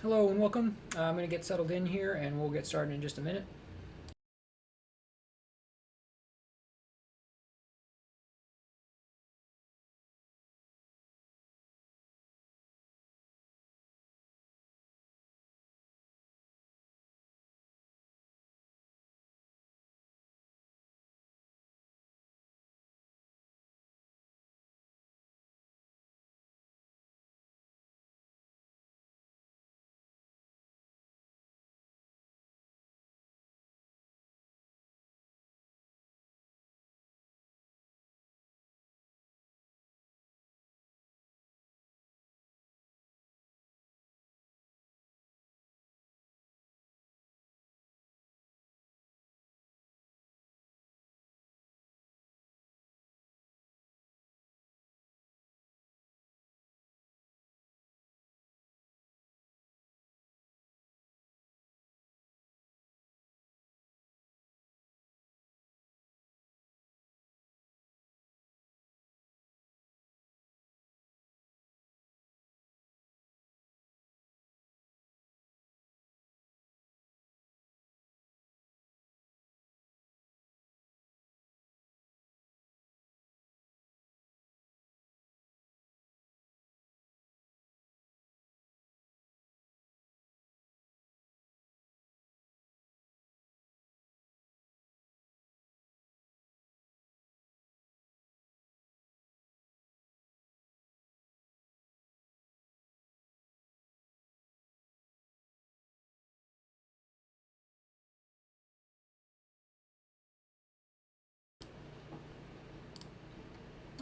Hello and welcome. I'm going to get settled in here and we'll get started in just a minute.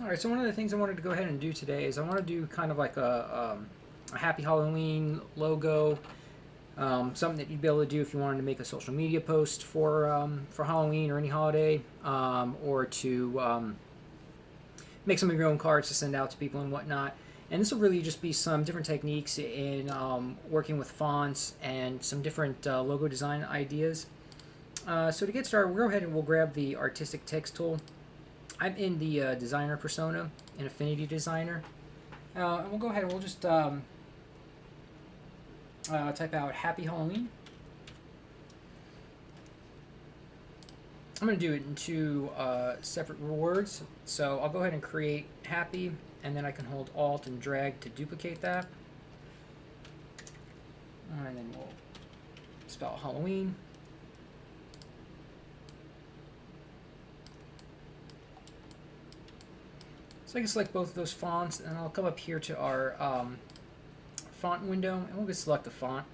Alright, so one of the things I wanted to go ahead and do today is I want to do kind of like a Happy Halloween logo, something that you'd be able to do if you wanted to make a social media post for Halloween or any holiday, or to make some of your own cards to send out to people and whatnot. And this will really just be some different techniques in working with fonts and some different logo design ideas. So to get started, we'll go ahead and we'll grab the artistic text tool. I'm in the designer persona, in Affinity Designer. And we'll go ahead and we'll just type out Happy Halloween. I'm going to do it in two separate words. So I'll go ahead and create Happy, and then I can hold Alt and drag to duplicate that. And then we'll spell Halloween. So I can select both of those fonts, and I'll come up here to our font window, and we'll just select the font.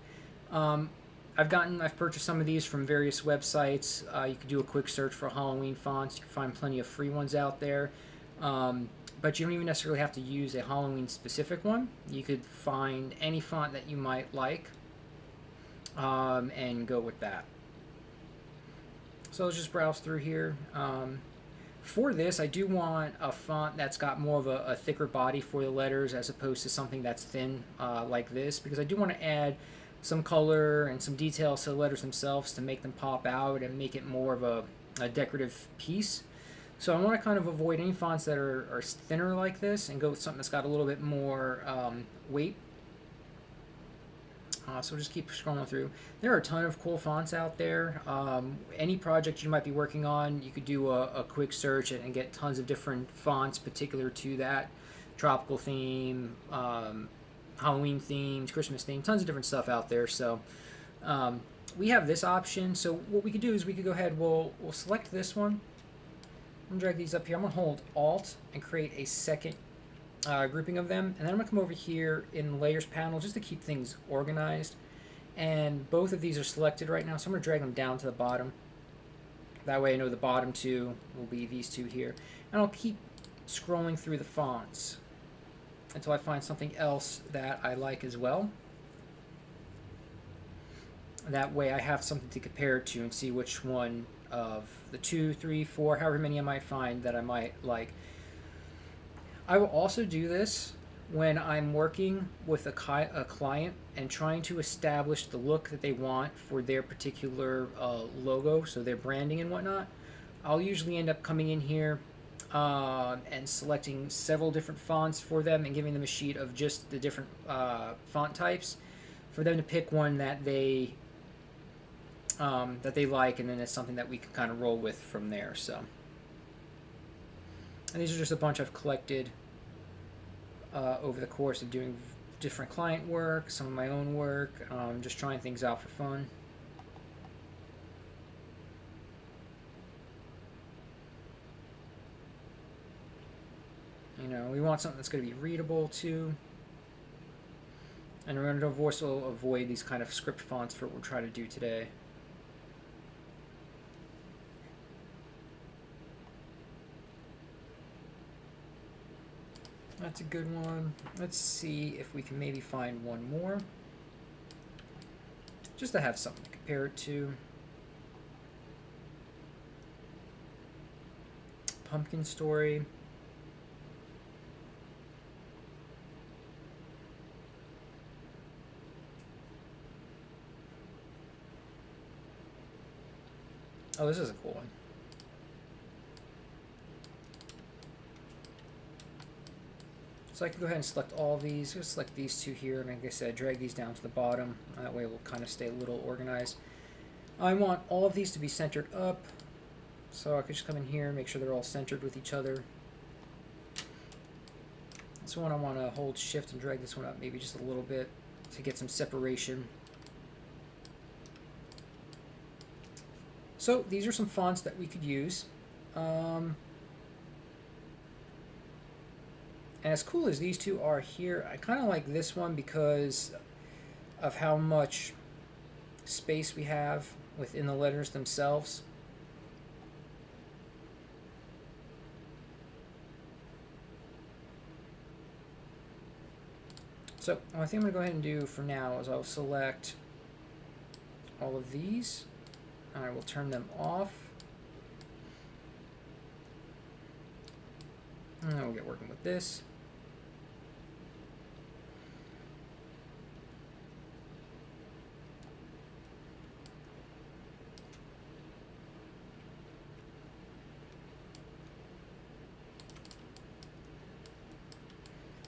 I've purchased some of these from various websites. You could do a quick search for Halloween fonts. You can find plenty of free ones out there. But you don't even necessarily have to use a Halloween specific one. You could find any font that you might like and go with that. So let's just browse through here. For this, I do want a font that's got more of a thicker body for the letters as opposed to something that's thin like this, because I do want to add some color and some details to the letters themselves to make them pop out and make it more of a decorative piece. So I want to kind of avoid any fonts that are thinner like this and go with something that's got a little bit more weight. So just keep scrolling through. There are a ton of cool fonts out there. Any project you might be working on, you could do a quick search and get tons of different fonts particular to that tropical theme, Halloween themes, Christmas theme, tons of different stuff out there. So we have this option. So what we could do is we could go ahead, we'll select this one. I'm gonna drag these up here. I'm gonna hold Alt and create a second grouping of them, and then I'm going to come over here in the layers panel just to keep things organized, and both of these are selected right now, so I'm going to drag them down to the bottom. That way I know the bottom two will be these two here, and I'll keep scrolling through the fonts until I find something else that I like as well. That way I have something to compare it to and see which one of the 2, 3, 4, however many I might find that I might like. I will also do this when I'm working with a client and trying to establish the look that they want for their particular logo, so their branding and whatnot. I'll usually end up coming in here and selecting several different fonts for them and giving them a sheet of just the different font types for them to pick one that they like, and then it's something that we can kind of roll with from there. So, and these are just a bunch I've collected over the course of doing different client work, some of my own work, just trying things out for fun. You know, we want something that's going to be readable too. And we're going to also avoid these kind of script fonts for what we're trying to do today. That's a good one. Let's see if we can maybe find one more. Just to have something to compare it to. Pumpkin Story. Oh, this is a cool one. So I can go ahead and select all of these. Just select these two here, and like I said, drag these down to the bottom. That way we'll kind of stay a little organized. I want all of these to be centered up. So I can just come in here and make sure they're all centered with each other. This one I want to hold shift and drag this one up maybe just a little bit to get some separation. So these are some fonts that we could use. And as cool as these two are here, I kind of like this one because of how much space we have within the letters themselves. So what I think I'm going to go ahead and do for now is I'll select all of these. And I will turn them off. And then we'll get working with this.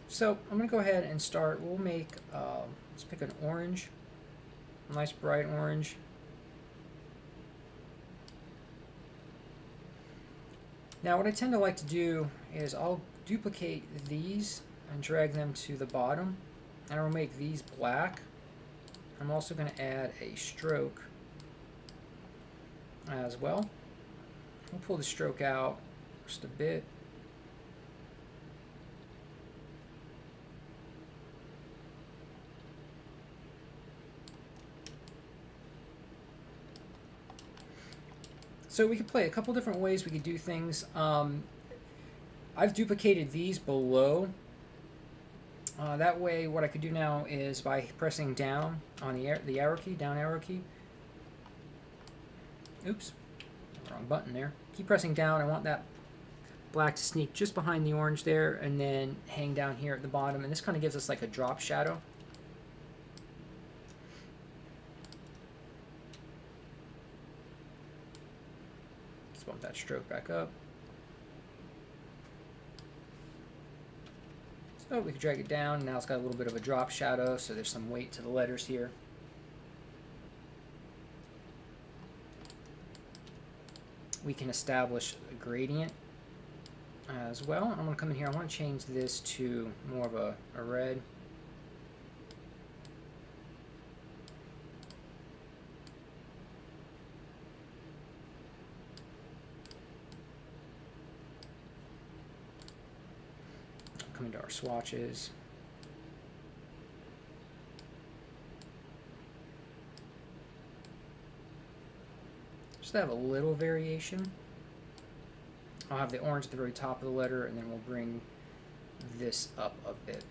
So I'm going to go ahead and start. We'll make, let's pick an orange, a nice bright orange. Now what I tend to like to do is I'll duplicate these and drag them to the bottom, and I'll make these black. I'm also going to add a stroke as well. We'll pull the stroke out just a bit. So we could play a couple different ways we could do things. I've duplicated these below. That way what I could do now is by pressing down on the arrow key, down arrow key. Oops, wrong button there. Keep pressing down. I want that black to sneak just behind the orange there and then hang down here at the bottom. And this kind of gives us like a drop shadow. Bump that stroke back up. So we can drag it down. Now it's got a little bit of a drop shadow, so there's some weight to the letters here. We can establish a gradient as well. I'm going to come in here. I want to change this to more of a red. Into our swatches. Just to have a little variation. I'll have the orange at the very top of the letter, and then we'll bring this up a bit.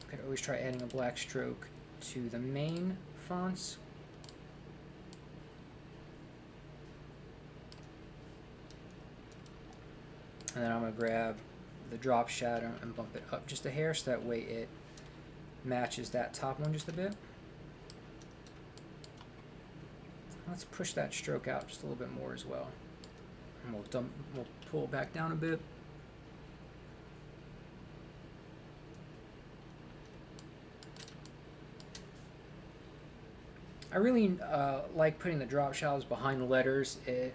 I could always try adding a black stroke to the main fonts. And then I'm going to grab the drop shadow and bump it up just a hair so that way it matches that top one just a bit. Let's push that stroke out just a little bit more as well. And we'll pull it back down a bit. I really like putting the drop shadows behind the letters. It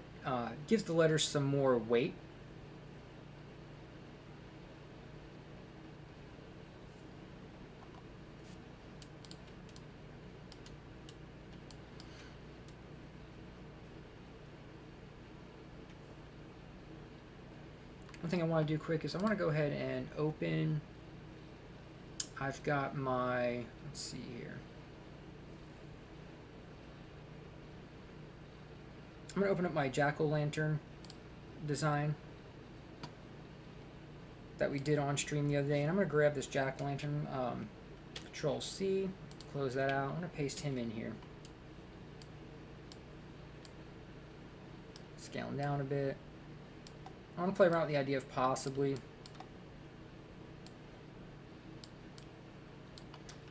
gives the letters some more weight. One thing I want to do quick is I want to go ahead and open. I've got my, let's see here. I'm going to open up my jack-o'-lantern design that we did on stream the other day, and I'm going to grab this jack-o'-lantern, Control C, close that out. I'm going to paste him in here. Scale him down a bit. I want to play around with the idea of possibly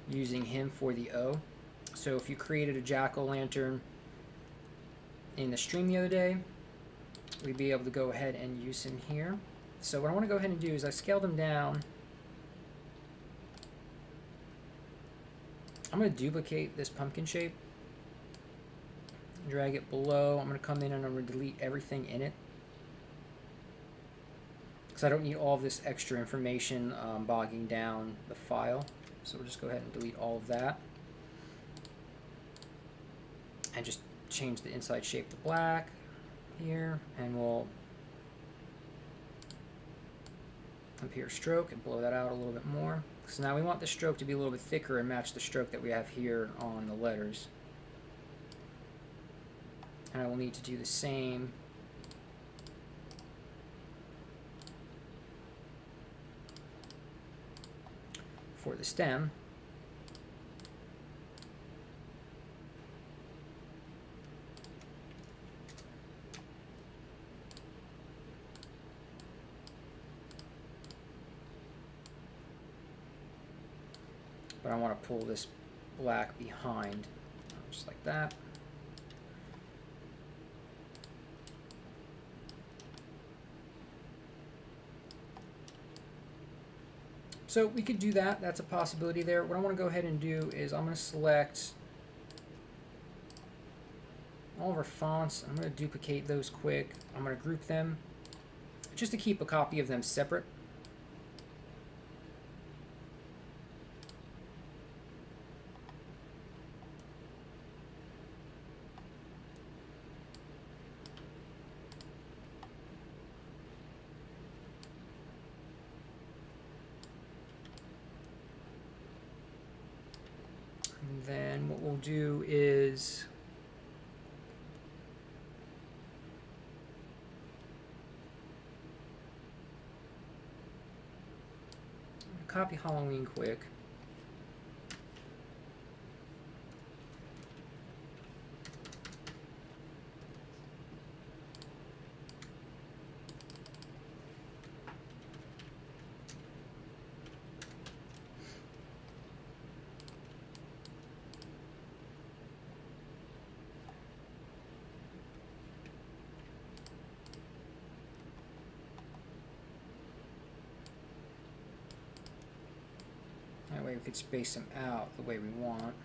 using him for the O. So if you created a jack-o'-lantern in the stream the other day, we'd be able to go ahead and use him here. So what I want to go ahead and do is I scaled him down. I'm going to duplicate this pumpkin shape, drag it below. I'm going to come in and I'm going to delete everything in it, because I don't need all of this extra information bogging down the file. So we'll just go ahead and delete all of that and just change the inside shape to black here, and we'll compare stroke and blow that out a little bit more. So now we want the stroke to be a little bit thicker and match the stroke that we have here on the letters. And I will need to do the same for the stem. But I want to pull this black behind, just like that. So we could do that. That's a possibility there. What I want to go ahead and do is I'm going to select all of our fonts. I'm going to duplicate those quick. I'm going to group them just to keep a copy of them separate. And then what we'll do is copy Halloween quick. That way we could space them out the way we want.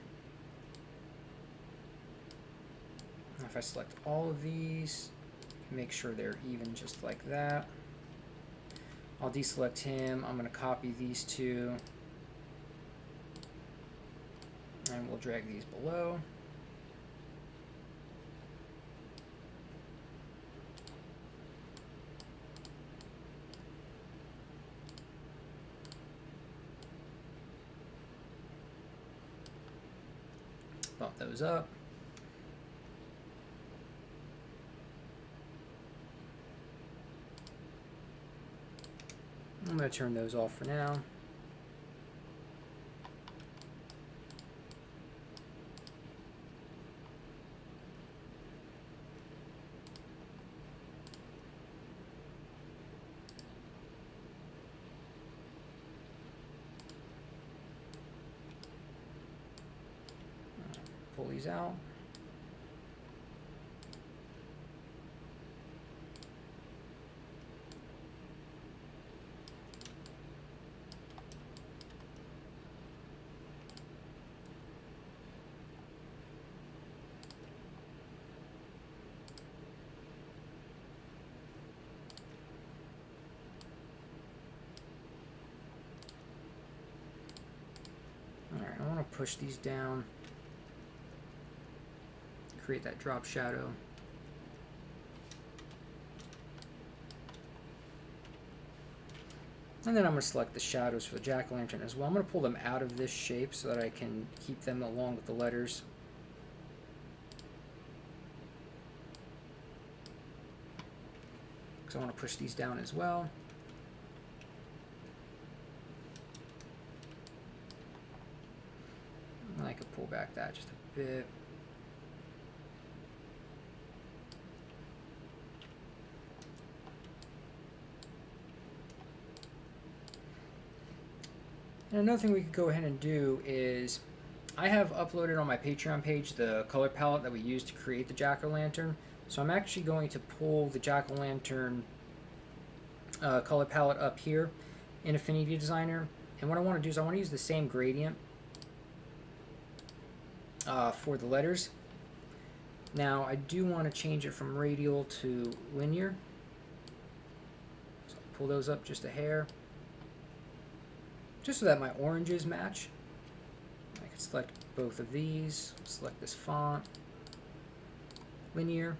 If I select all of these, make sure they're even just like that. I'll deselect him. I'm going to copy these two, and we'll drag these below. Bump those up. I'm going to turn those off for now. Pull these out. push these down, create that drop shadow. And then I'm going to select the shadows for the jack-o'-lantern as well. I'm going to pull them out of this shape so that I can keep them along with the letters. Because I want to push these down as well. And I could pull back that just a bit. And another thing we could go ahead and do is, I have uploaded on my Patreon page the color palette that we used to create the jack-o'-lantern. So I'm actually going to pull the jack-o'-lantern color palette up here in Affinity Designer. And what I want to do is I want to use the same gradient for the letters. Now I do want to change it from radial to linear. So I'll pull those up just a hair, just so that my oranges match. I can select both of these, select this font, linear.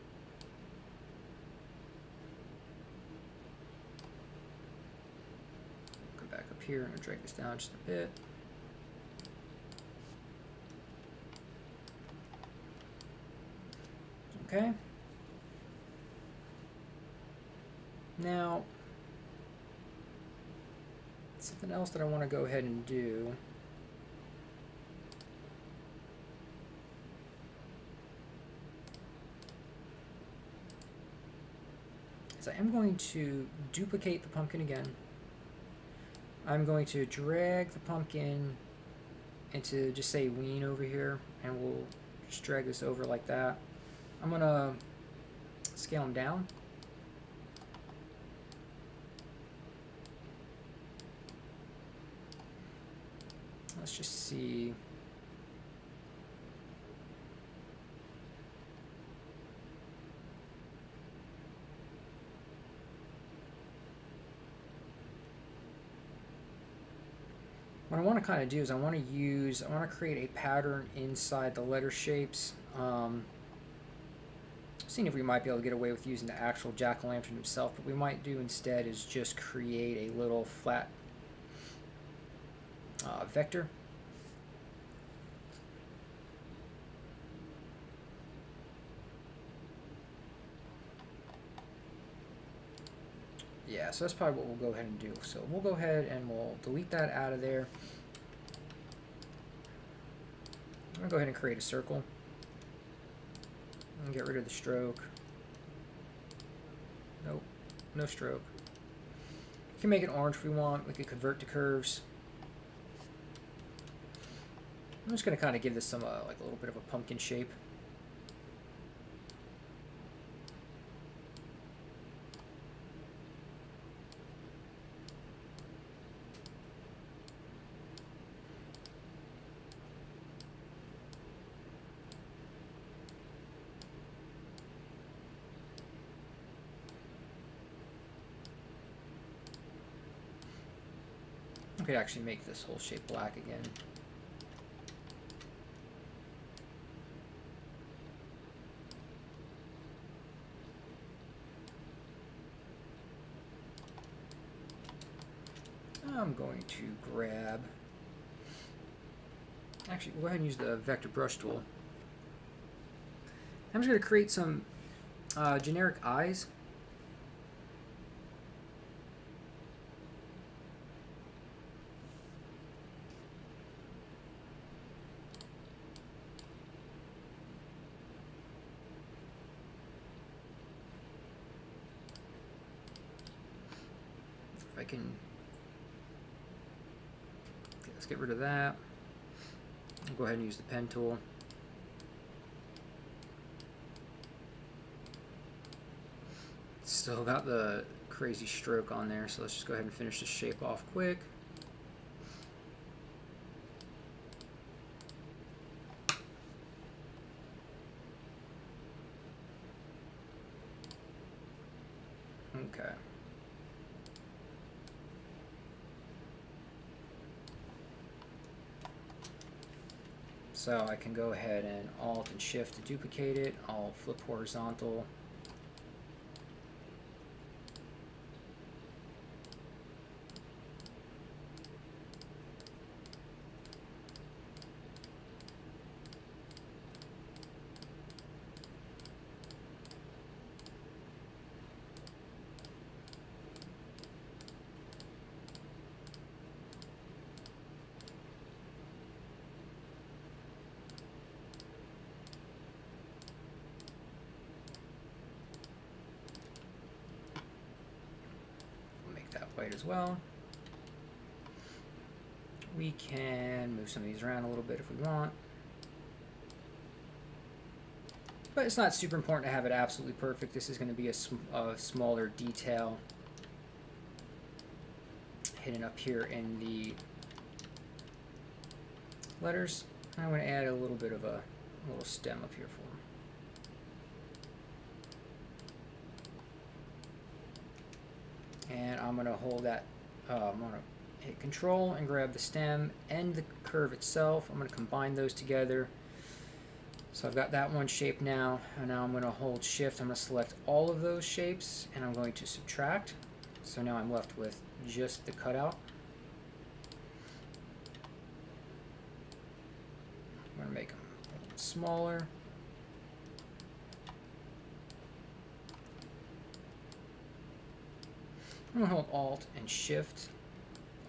Go back up here and drag this down just a bit. Okay. Now, something else that I want to go ahead and do is I am going to duplicate the pumpkin again. I'm going to drag the pumpkin into, just say, ween over here, and we'll just drag this over like that. I'm going to scale them down. Let's just see. What I want to kind of do is I want to create a pattern inside the letter shapes. Seeing if we might be able to get away with using the actual jack-o'-lantern himself, but we might do instead is just create a little flat vector. Yeah, so that's probably what we'll go ahead and do. So we'll go ahead and we'll delete that out of there. I'm going to go ahead and create a circle. And get rid of the stroke. Nope, no stroke. We can make it orange if we want. We could convert to curves. I'm just going to kind of give this some like a little bit of a pumpkin shape. I could actually make this whole shape black again. I'm going to grab, actually we'll go ahead and use the vector brush tool. I'm just going to create some generic eyes. If I can, okay, let's get rid of that. I'll go ahead and use the pen tool. Still got the crazy stroke on there, so let's just go ahead and finish this shape off quick. Okay. So I can go ahead and Alt and Shift to duplicate it. I'll flip horizontal. White as well. We can move some of these around a little bit if we want. But it's not super important to have it absolutely perfect. This is going to be a smaller detail hidden up here in the letters. I'm going to add a little bit of a little stem up here for them. And I'm going to hold that, I'm going to hit Control and grab the stem and the curve itself. I'm going to combine those together. So I've got that one shape now, and now I'm going to hold Shift. I'm going to select all of those shapes, and I'm going to subtract. So now I'm left with just the cutout. I'm going to make them a little smaller. I'm going to hold Alt and Shift.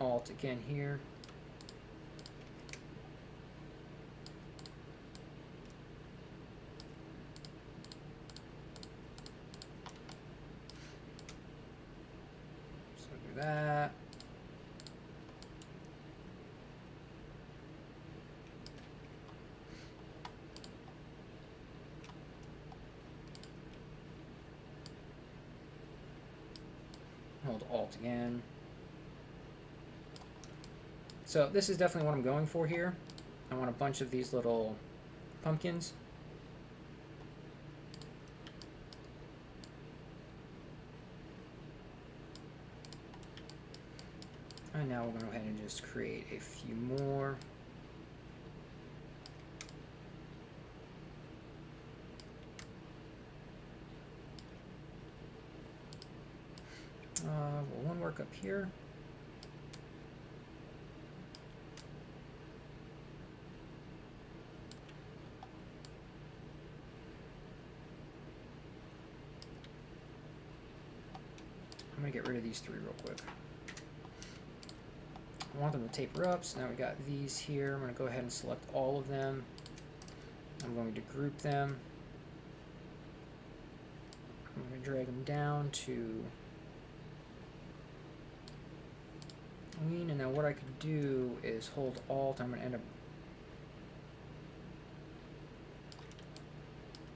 Alt again here. So do that. Hold Alt again. So this is definitely what I'm going for here. I want a bunch of these little pumpkins. And now we'll go ahead and just create a few more. Will one work up here? I'm going to get rid of these three real quick. I want them to taper up, so now we got these here. I'm going to go ahead and select all of them. I'm going to group them. I'm going to drag them down to lean, and now what I could do is hold Alt. I'm going to end up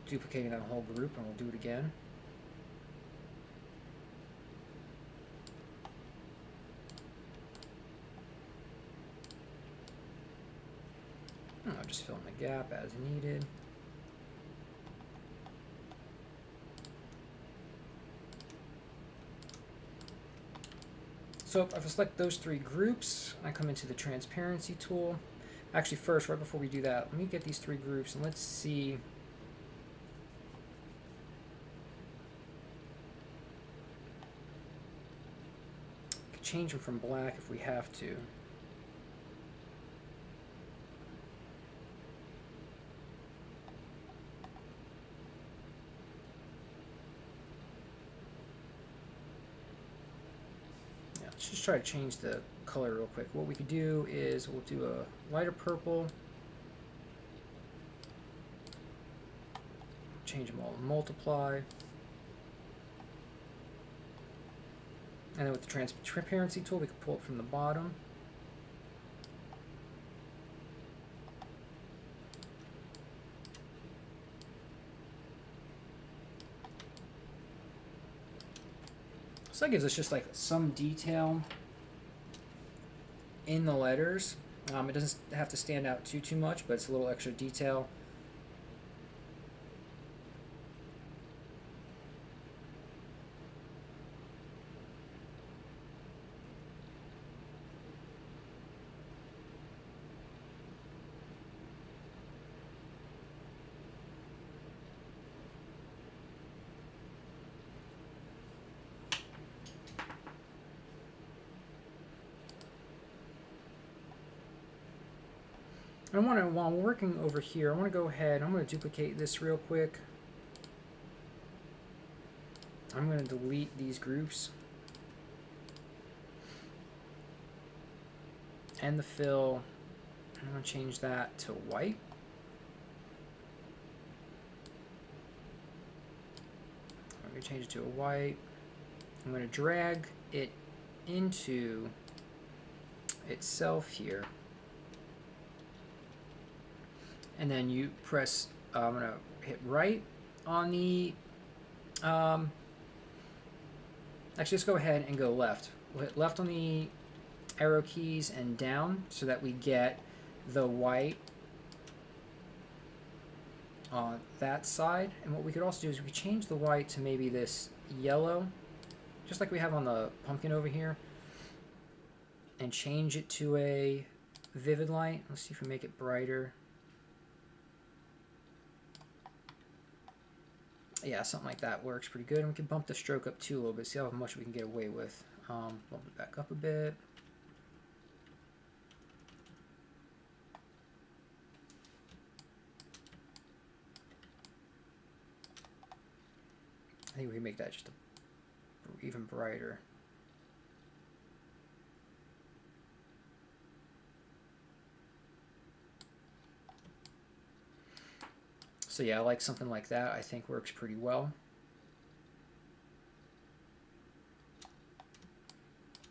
duplicating that whole group, and we'll do it again. I'll just fill in the gap as needed. So if I select those three groups, I come into the transparency tool. Actually, first, right before we do that, let me get these three groups and let's see. We could change them from black if we have to. Let's just try to change the color real quick. What we could do is we'll do a lighter purple. Change them all to multiply. And then with the transparency tool, we can pull it from the bottom. So that gives us just like some detail in the letters. It doesn't have to stand out too much, but it's a little extra detail. I want to, while we're working over here, I want to go ahead, I'm going to duplicate this real quick. I'm going to delete these groups. And the fill, I'm going to change that to white. I'm going to change it to a white. I'm going to drag it into itself here. And then you press, I'm going to hit right on the, actually let's go ahead and go left. We'll hit left on the arrow keys and down so that we get the white on that side. And what we could also do is we could change the white to maybe this yellow, just like we have on the pumpkin over here, and change it to a vivid light. Let's see if we make it brighter. Yeah, something like that works pretty good. And we can bump the stroke up too a little bit, see how much we can get away with. Bump it back up a bit. I think we can make that just even brighter. So yeah, I like something like that. I think works pretty well.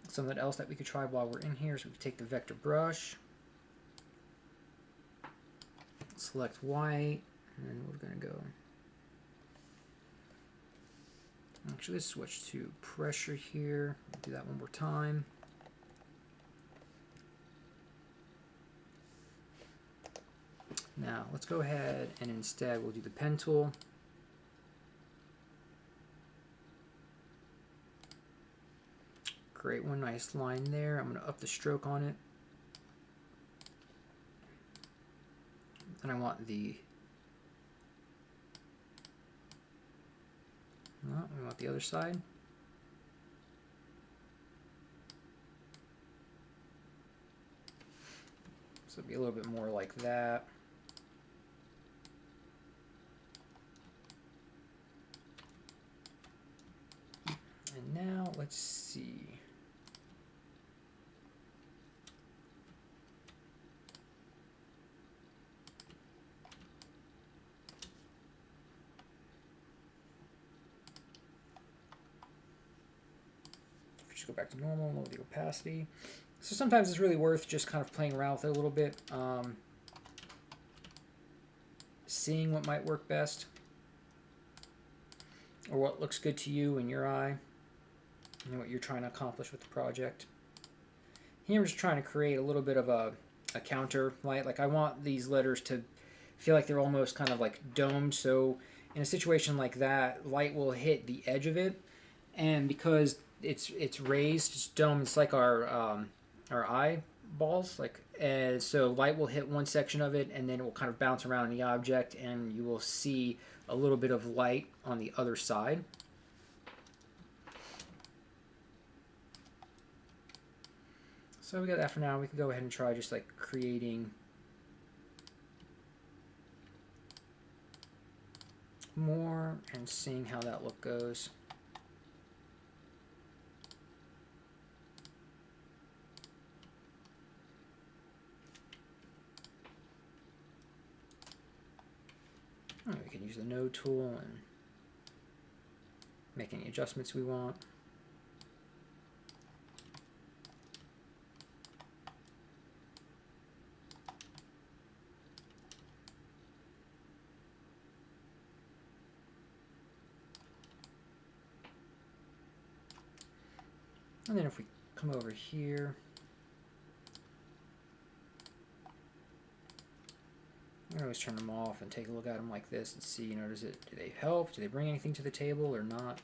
Something else that we could try while we're in here is we could take the vector brush, select white, and then we're going to go. Actually, let's switch to pressure here. Do that one more time. Now, let's go ahead and instead we'll do the pen tool. Great, one nice line there. I'm going to up the stroke on it. And I want the, no, we want the other side. So it'll be a little bit more like that. And now let's see. Just go back to normal, lower the opacity. So sometimes it's really worth just kind of playing around with it a little bit, seeing what might work best, or what looks good to you in your eye, and what you're trying to accomplish with the project. Here I'm just trying to create a little bit of a counter light. Like I want these letters to feel like they're almost kind of like domed, so in a situation like that, light will hit the edge of it, and because it's raised, it's domed, it's like our eyeballs, like, so light will hit one section of it and then it will kind of bounce around the object and you will see a little bit of light on the other side. So we got that for now. We can go ahead and try just like creating more and seeing how that look goes. We can use the node tool and make any adjustments we want. And then if we come over here, I can always turn them off and take a look at them like this and see, you know, do they help? Do they bring anything to the table or not?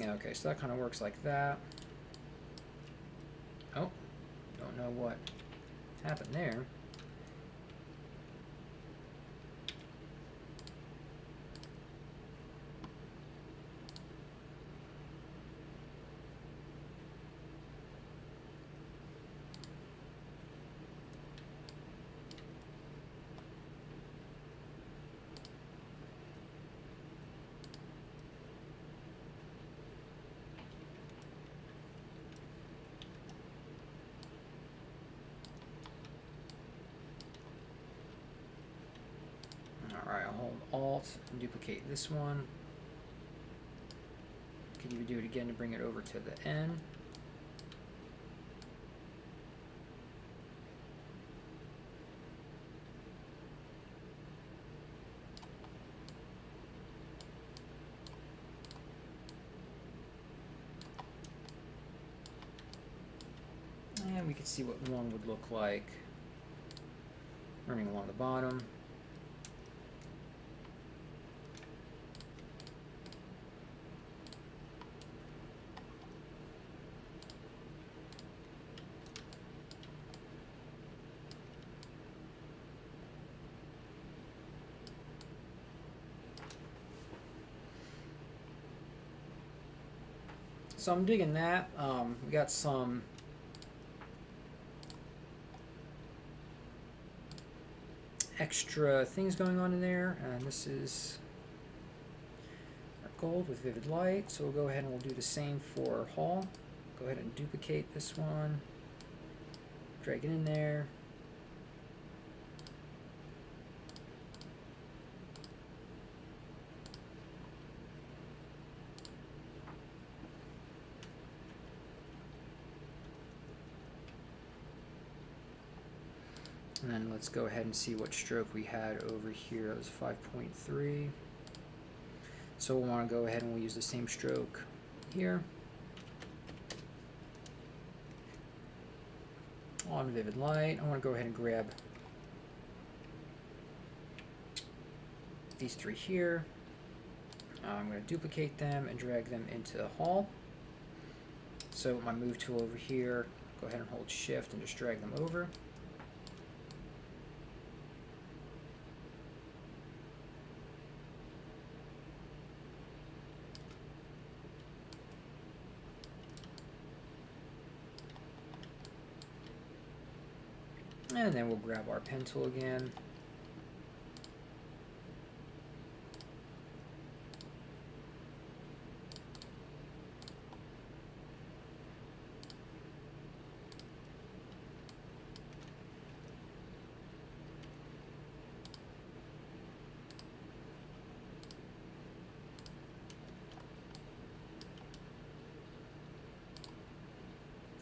Yeah, okay, so that kind of works like that. Oh, don't know what happened there. Alright, I'll hold Alt and duplicate this one. Can even do it again to bring it over to the N. And we can see what one would look like running along the bottom. So I'm digging that. We got some extra things going on in there, and this is our gold with vivid light. So we'll go ahead and we'll do the same for Hall. Go ahead and duplicate this one, drag it in there. And then let's go ahead and see what stroke we had over here. It was 5.3. So we'll want to go ahead and we'll use the same stroke here. On vivid light, I want to go ahead and grab these three here. I'm going to duplicate them and drag them into Hall. So my move tool over here, go ahead and hold Shift and just drag them over. And then we'll grab our pen tool again.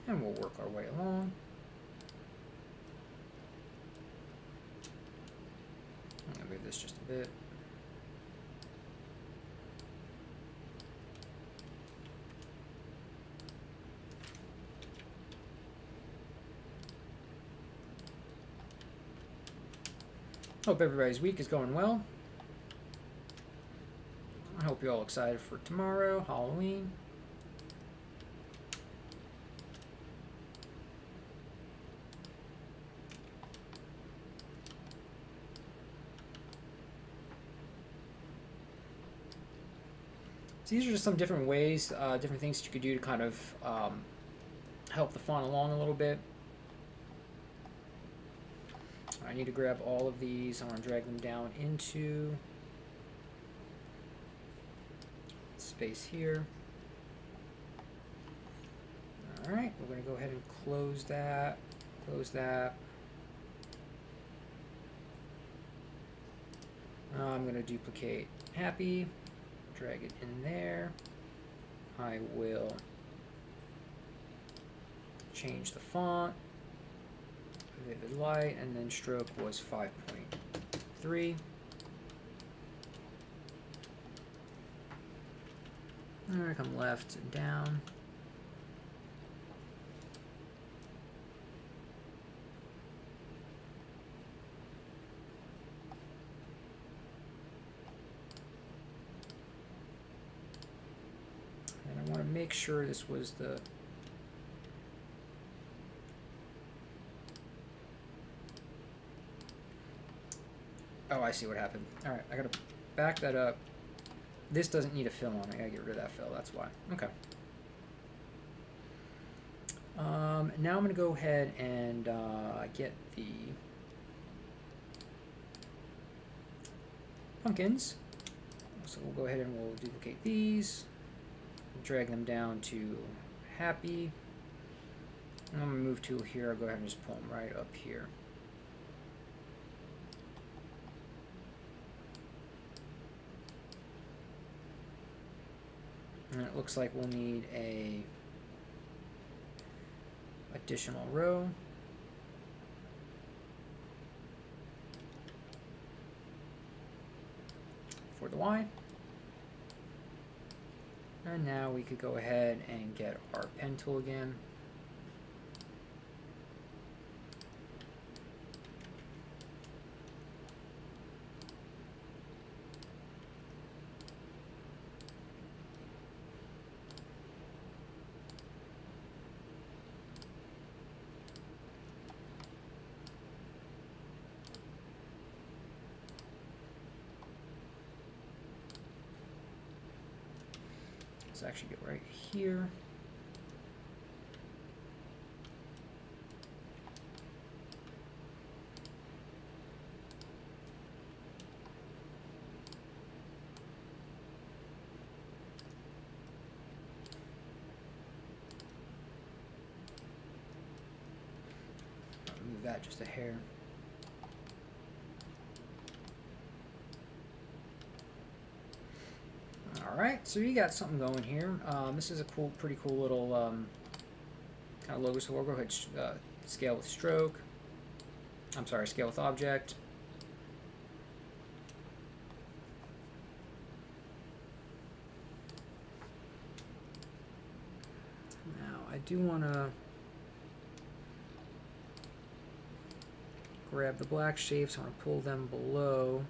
And we'll work our way along. I'm going to move this just a bit. Hope everybody's week is going well. I hope you're all excited for tomorrow, Halloween. So these are just some different ways, different things that you could do to kind of help the font along a little bit. I need to grab all of these. I want to drag them down into space here. All right, we're going to go ahead and close that, close that. I'm going to duplicate happy, drag it in there. I will change the font, vivid light, and then stroke was 5.3. All right, come left and down. And I want make sure this was the... Oh, I see what happened. Alright, I gotta back that up. This doesn't need a fill on it. I gotta get rid of that fill, that's why. Okay. Now I'm gonna go ahead and get the pumpkins. So we'll go ahead and we'll duplicate these, drag them down to happy. And I'm gonna move tool here. I'll go ahead and just pull them right up here. And it looks like we'll need a additional row. For the Y. And now we could go ahead and get our pen tool again. Let's actually get right here. I'll move that just a hair. Alright, so you got something going here. This is a pretty cool little kind of logo. So we'll go ahead and scale with stroke. I'm sorry, scale with object. Now, I do want to grab the black shapes. I want to pull them below.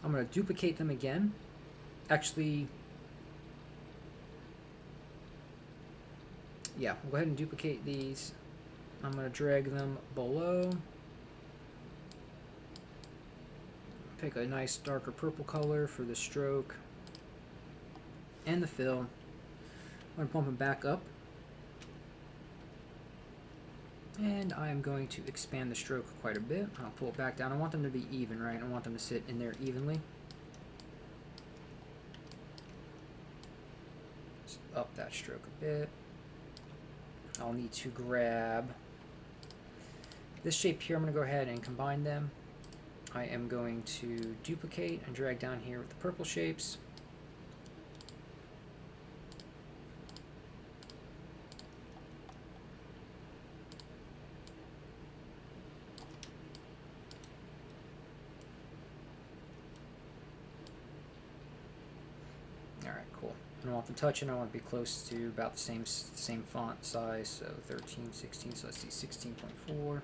I'm going to duplicate them again. Actually, yeah, we'll go ahead and duplicate these. I'm going to drag them below. Pick a nice darker purple color for the stroke and the fill. I'm going to pump them back up. And I'm going to expand the stroke quite a bit. I'll pull it back down. I want them to be even, right? I want them to sit in there evenly. Just up that stroke a bit. I'll need to grab this shape here. I'm going to go ahead and combine them. I am going to duplicate and drag down here with the purple shapes. I want them touching. I want to be close to about the same font size, so 13, 16, so let's see, 16.4.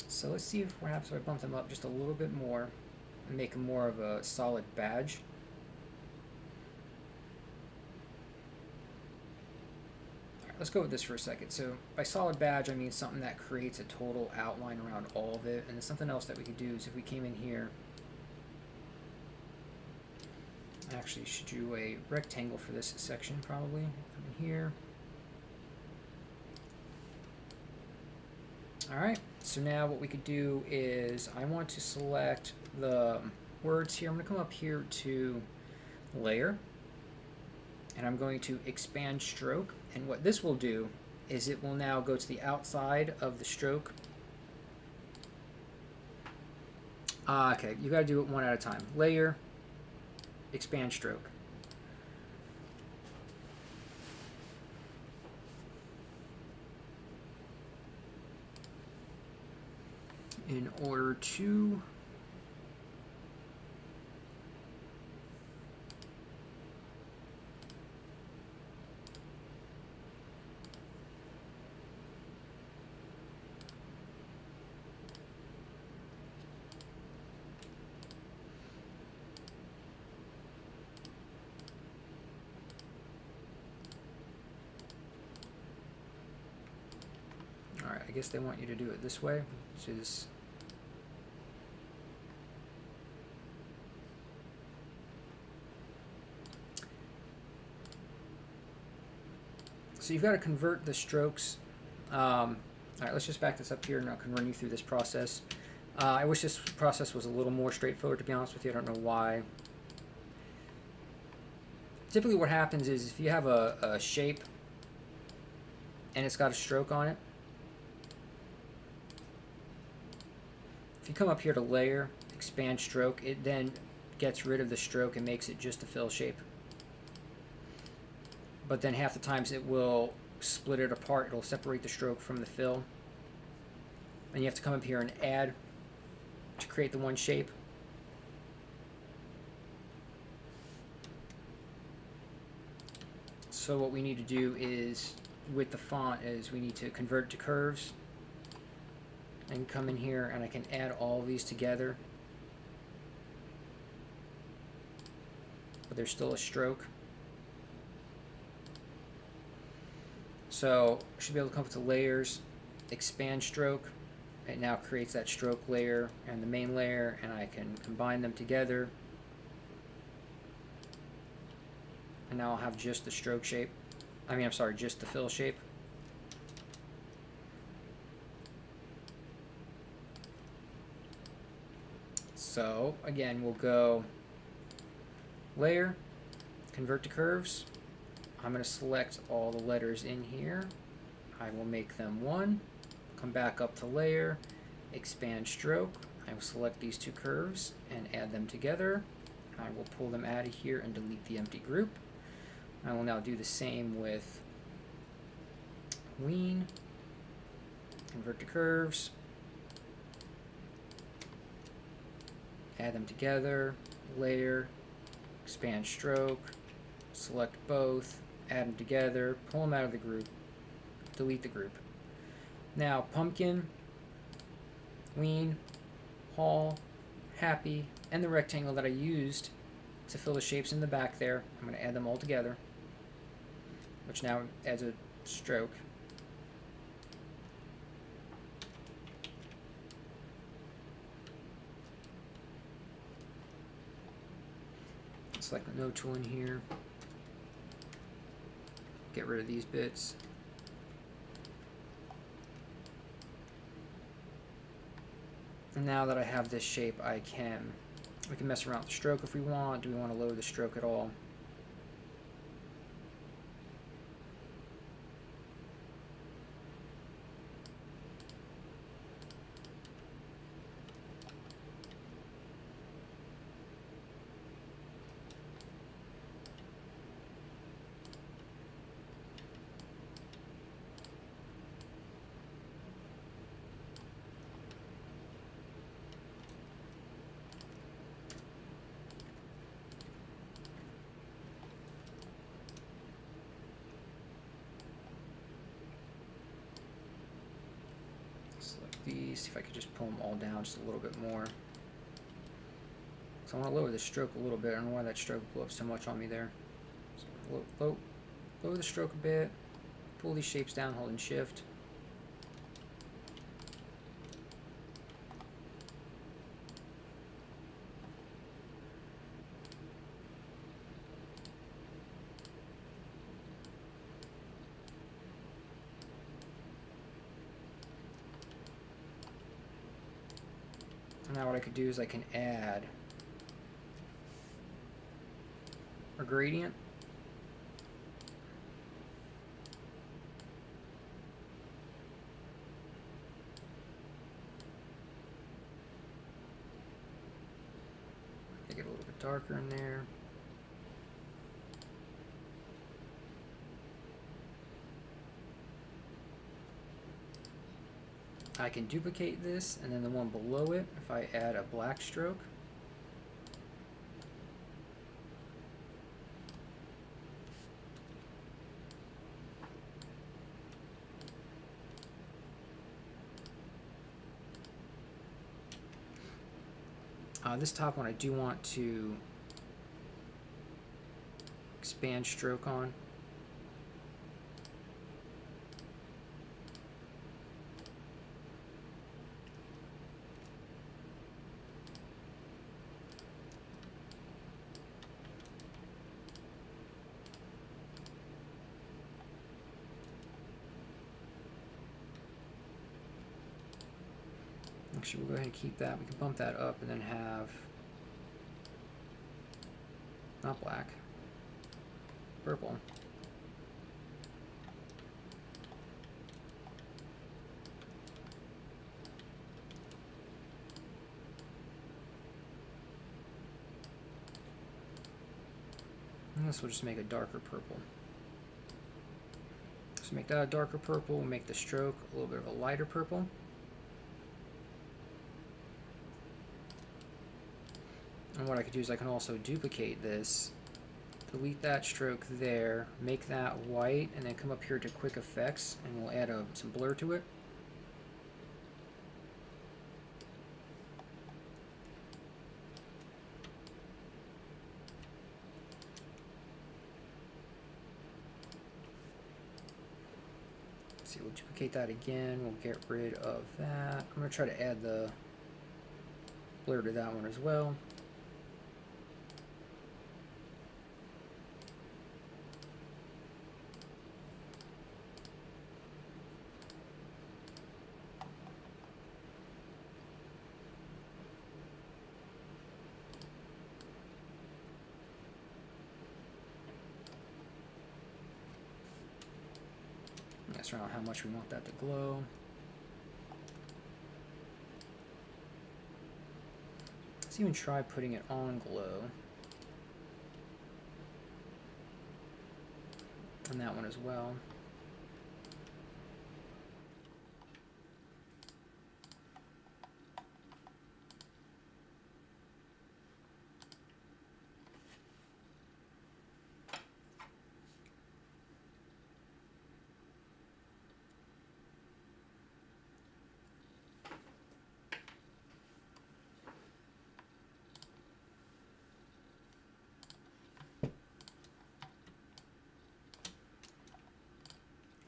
So let's see if perhaps I bump them up just a little bit more and make them more of a solid badge. Let's go with this for a second. So by solid badge, I mean something that creates a total outline around all of it. And then something else that we could do is if we came in here, I actually should do a rectangle for this section probably. Come in here. Alright, so now what we could do is I want to select the words here. I'm going to come up here to layer. And I'm going to expand stroke, and what this will do is it will now go to the outside of the stroke. Okay, you got to do it one at a time. Layer, expand stroke. In order to guess they want you to do it this way, which is so you've got to convert the strokes. All right, let's just back this up here and I can run you through this process. I wish this process was a little more straightforward, to be honest with you. I don't know why. Typically what happens is if you have a shape and it's got a stroke on it, if you come up here to layer, expand stroke, it then gets rid of the stroke and makes it just a fill shape. But then half the times it will split it apart. It'll separate the stroke from the fill. And you have to come up here and add to create the one shape. So what we need to do is, with the font, is we need to convert to curves. And come in here and I can add all of these together. But there's still a stroke. So I should be able to come up to layers, expand stroke. It now creates that stroke layer and the main layer, and I can combine them together. And now I'll have just the stroke shape. I'm sorry, just the fill shape. So again, we'll go layer, convert to curves. I'm going to select all the letters in here. I will make them one. Come back up to layer, expand stroke. I will select these two curves and add them together. I will pull them out of here and delete the empty group. I will now do the same with Ween, convert to curves, add them together, layer, expand stroke, select both, add them together, pull them out of the group, delete the group. Now pumpkin, Ween, Hall, Happy, and the rectangle that I used to fill the shapes in the back there, I'm going to add them all together, which now adds a stroke. Select the node tool in here. Get rid of these bits. And now that I have this shape, we can mess around with the stroke if we want. Do we want to lower the stroke at all? These, see if I could just pull them all down just a little bit more. So I want to lower the stroke a little bit. I don't know why that stroke blew up so much on me there. So lower the stroke a bit. Pull these shapes down holding shift. Now what I could do is I can add a gradient. Make it a little bit darker in there. I can duplicate this, and then the one below it, if I add a black stroke, this top one I do want to expand stroke on. Actually, we'll go ahead and keep that. We can bump that up and then have, not black, purple. And this will just make a darker purple. So make that a darker purple, we'll make the stroke a little bit of a lighter purple. And what I could do is I can also duplicate this, delete that stroke there, make that white, and then come up here to quick effects, and we'll add some blur to it. See, we'll duplicate that again, we'll get rid of that. I'm going to try to add the blur to that one as well. Mess around how much we want that to glow. Let's even try putting it on glow. On that one as well.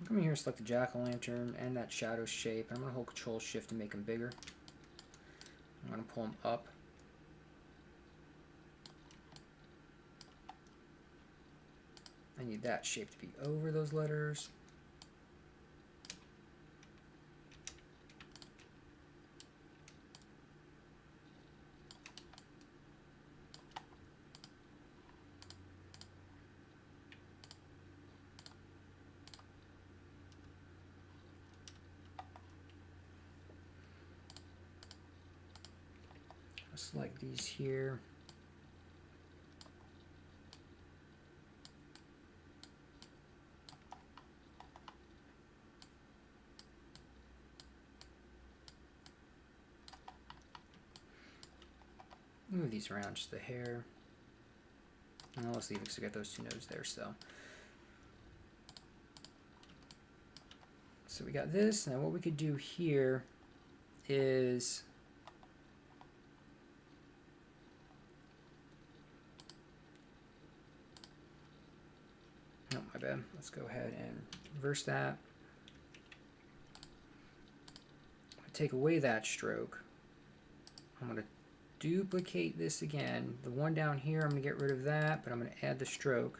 Come in here, select the jack-o'-lantern and that shadow shape. I'm going to hold Control Shift to make them bigger. I'm going to pull them up. I need that shape to be over those letters. Select these here. Move these around just the hair. And let's leave it because we got those two nodes there. So we got this. Now what we could do here is my bad. Let's go ahead and reverse that. Take away that stroke. I'm going to duplicate this again. The one down here, I'm going to get rid of that, but I'm going to add the stroke.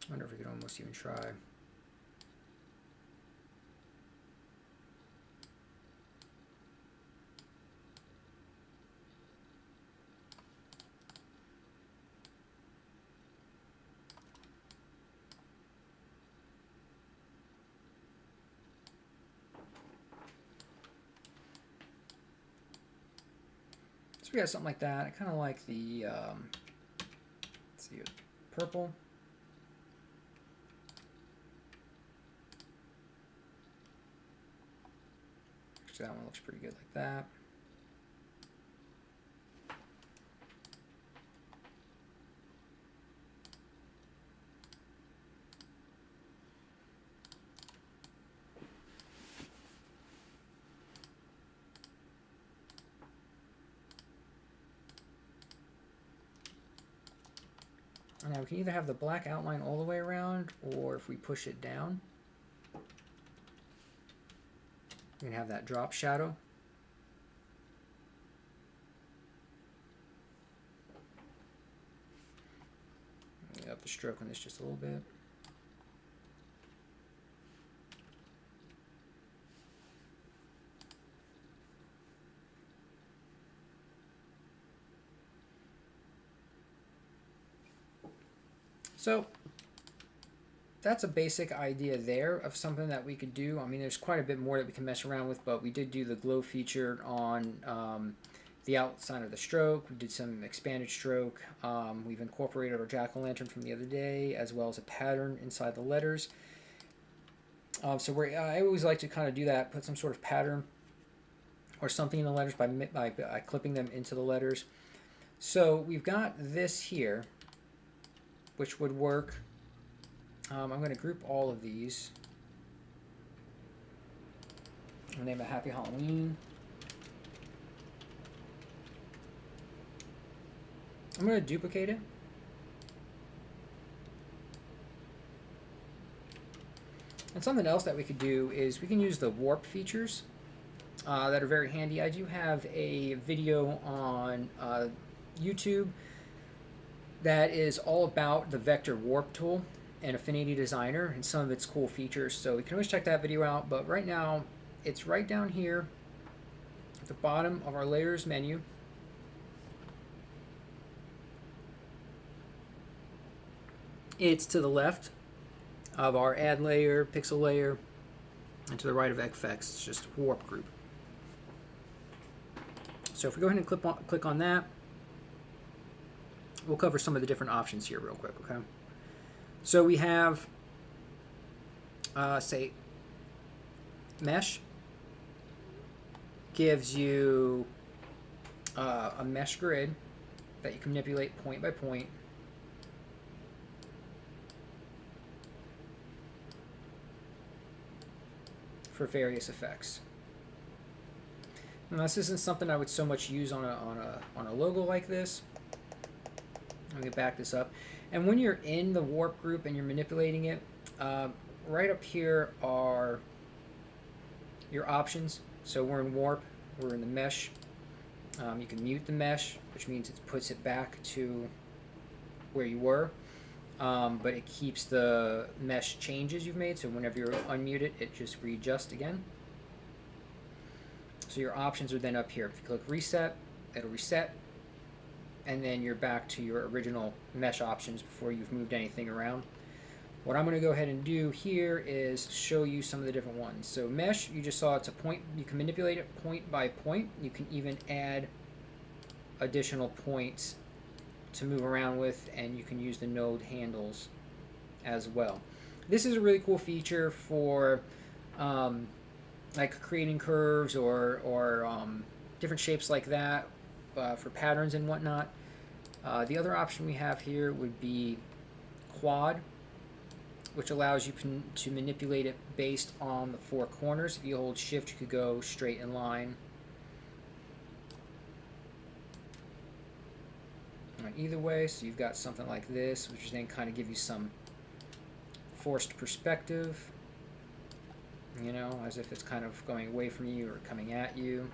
I wonder if we could almost even try. So we got something like that. I kind of like the let's see, purple. That one looks pretty good like that. Now we can either have the black outline all the way around, or if we push it down, we can have that drop shadow. Up the stroke on this just a little bit. So that's a basic idea there of something that we could do. I mean, there's quite a bit more that we can mess around with, but we did do the glow feature on the outside of the stroke. We did some expanded stroke. We've incorporated our jack-o'-lantern from the other day, as well as a pattern inside the letters. So I always like to kind of do that, put some sort of pattern or something in the letters by clipping them into the letters. So we've got this here, which would work. I'm going to group all of these. I'll name it Happy Halloween. I'm going to duplicate it. And something else that we could do is we can use the warp features that are very handy. I do have a video on YouTube that is all about the vector warp tool and Affinity Designer and some of its cool features. So you can always check that video out. But right now, it's right down here at the bottom of our layers menu. It's to the left of our add layer, pixel layer, and to the right of FX. It's just warp group. So if we go ahead and click on that, we'll cover some of the different options here real quick, okay? So we have, say, mesh gives you a mesh grid that you can manipulate point by point. For various effects. Now, this isn't something I would so much use on a logo like this. Let me back this up. And when you're in the warp group and you're manipulating it, right up here are your options. So we're in warp, we're in the mesh. You can mute the mesh, which means it puts it back to where you were. But it keeps the mesh changes you've made, so whenever you unmute it, it just readjusts again. So your options are then up here. If you click reset, it'll reset, and then you're back to your original mesh options before you've moved anything around. What I'm going to go ahead and do here is show you some of the different ones. So mesh, you just saw it's a point. You can manipulate it point by point. You can even add additional points to move around with, and you can use the node handles as well. This is a really cool feature for like creating curves or different shapes like that for patterns and whatnot. The other option we have here would be quad, which allows you to manipulate it based on the four corners. If you hold shift, you could go straight in line. Either way, so you've got something like this, which then kind of give you some forced perspective, you know, as if it's kind of going away from you or coming at you.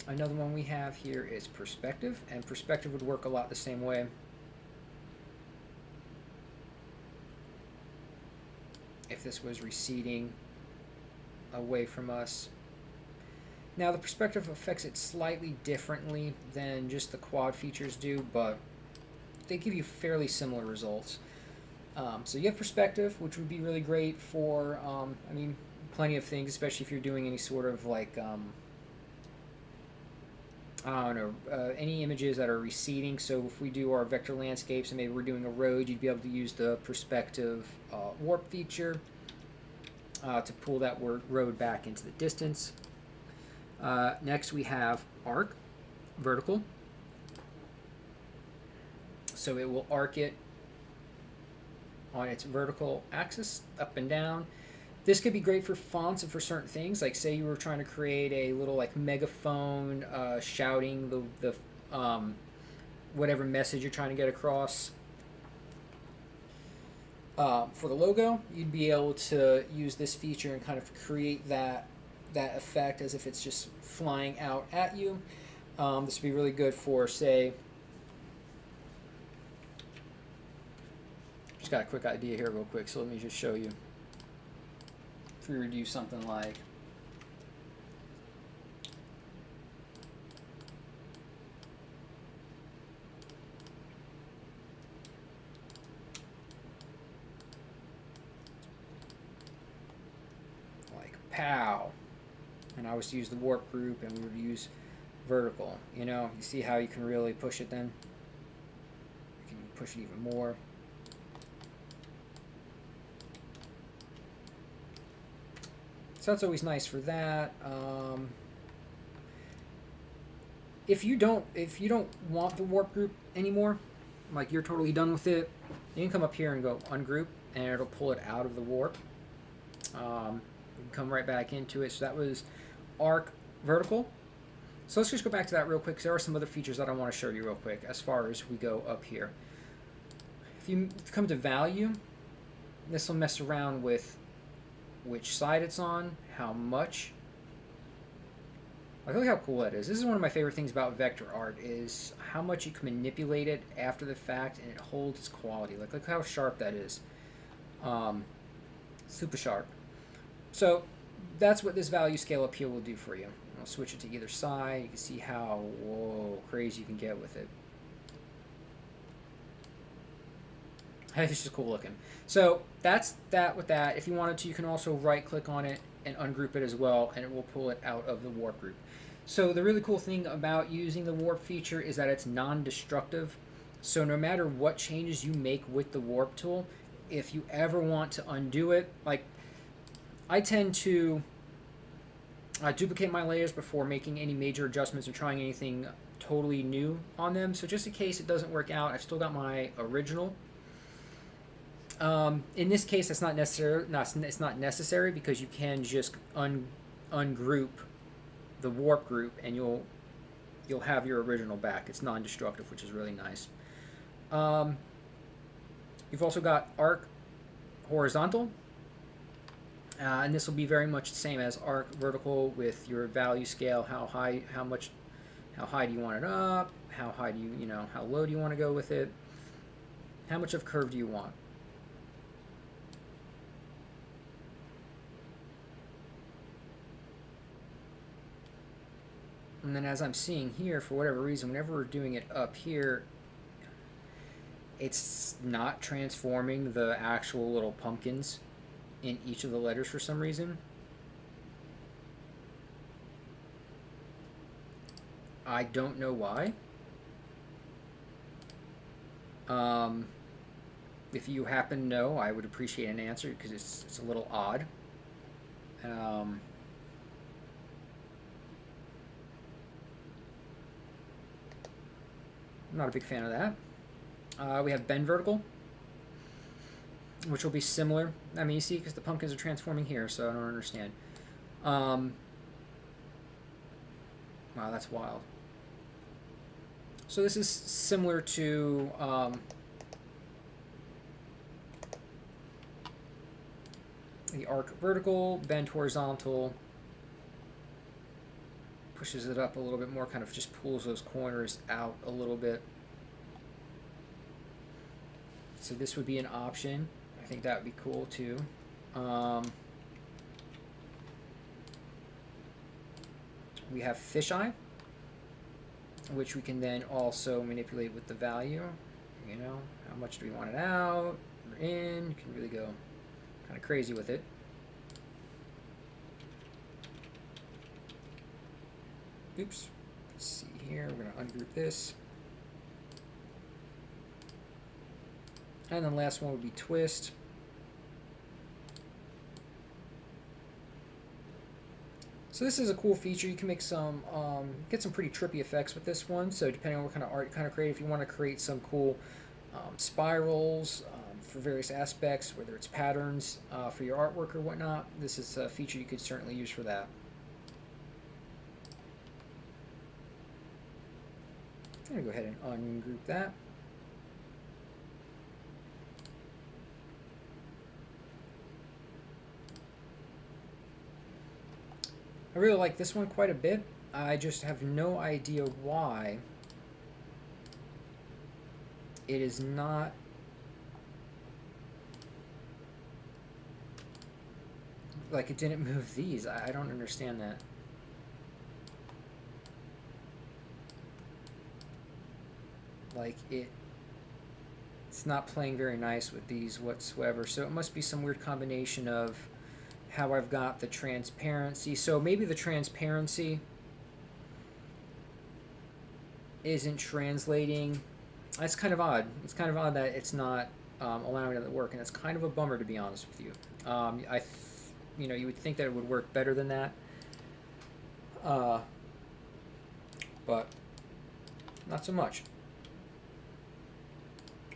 Another one we have here is perspective, and perspective would work a lot the same way. If this was receding away from us. Now the perspective affects it slightly differently than just the quad features do, but they give you fairly similar results. So you have perspective, which would be really great for, I mean, plenty of things, especially if you're doing any sort of like, I don't know, any images that are receding. So if we do our vector landscapes and maybe we're doing a road, you'd be able to use the perspective warp feature to pull that road back into the distance. Next we have arc, vertical. So it will arc it on its vertical axis, up and down. This could be great for fonts and for certain things. Like say you were trying to create a little like megaphone shouting the whatever message you're trying to get across. For the logo, you'd be able to use this feature and kind of create that effect as if it's just flying out at you. This would be really good for, say, just got a quick idea here real quick, so let me just show you. If we were to do something like pow, and I was to use the warp group and we would use vertical, you know, you see how you can really push it then? You can push it even more. So that's always nice for that. If you don't want the warp group anymore, like you're totally done with it, you can come up here and go ungroup, and it'll pull it out of the warp. You can come right back into it. So that was arc vertical. So let's just go back to that real quick, because there are some other features that I want to show you real quick as far as we go up here. If you come to value, this will mess around with which side it's on, how much. Like, look how cool that is. This is one of my favorite things about vector art, is how much you can manipulate it after the fact and it holds its quality. Like, look how sharp that is. Super sharp. So that's what this value scale up here will do for you. I'll switch it to either side. You can see how, whoa, crazy you can get with it. It's just cool looking. So that's that with that. If you wanted to, you can also right click on it and ungroup it as well, and it will pull it out of the warp group. So the really cool thing about using the warp feature is that it's non-destructive. So no matter what changes you make with the warp tool, if you ever want to undo it, like I tend to duplicate my layers before making any major adjustments or trying anything totally new on them. So just in case it doesn't work out, I've still got my original. In this case, it's not necessary because you can just ungroup the warp group and you'll have your original back. It's non-destructive, which is really nice. You've also got arc horizontal, and this will be very much the same as arc vertical with your value scale. How high do you want it up? How high do you how low do you want to go with it? How much of curve do you want? And then as I'm seeing here, for whatever reason, whenever we're doing it up here, it's not transforming the actual little pumpkins in each of the letters for some reason. I don't know why. If you happen to know, I would appreciate an answer, because it's a little odd. I'm not a big fan of that. We have bend vertical, which will be similar. I mean, you see, because the pumpkins are transforming here, so I don't understand. Wow, that's wild. So this is similar to the arc vertical, bend horizontal, pushes it up a little bit more, kind of just pulls those corners out a little bit. So this would be an option. I think that would be cool too. We have fisheye, which we can then also manipulate with the value. You know, how much do we want it out or in? You can really go kind of crazy with it. Oops. Let's see here. We're going to ungroup this. And then last one would be twist. So this is a cool feature. You can make some, get some pretty trippy effects with this one. So depending on what kind of art you kind of create, if you want to create some cool spirals for various aspects, whether it's patterns for your artwork or whatnot. This is a feature you could certainly use for that. I'm going to go ahead and ungroup that. I really like this one quite a bit. I just have no idea why it is not like it didn't move these. I don't understand that. Like it's not playing very nice with these whatsoever. So it must be some weird combination of how I've got the transparency. So maybe the transparency isn't translating. That's kind of odd. It's kind of odd that it's not allowing it to work, and it's kind of a bummer, to be honest with you. You would think that it would work better than that, but not so much.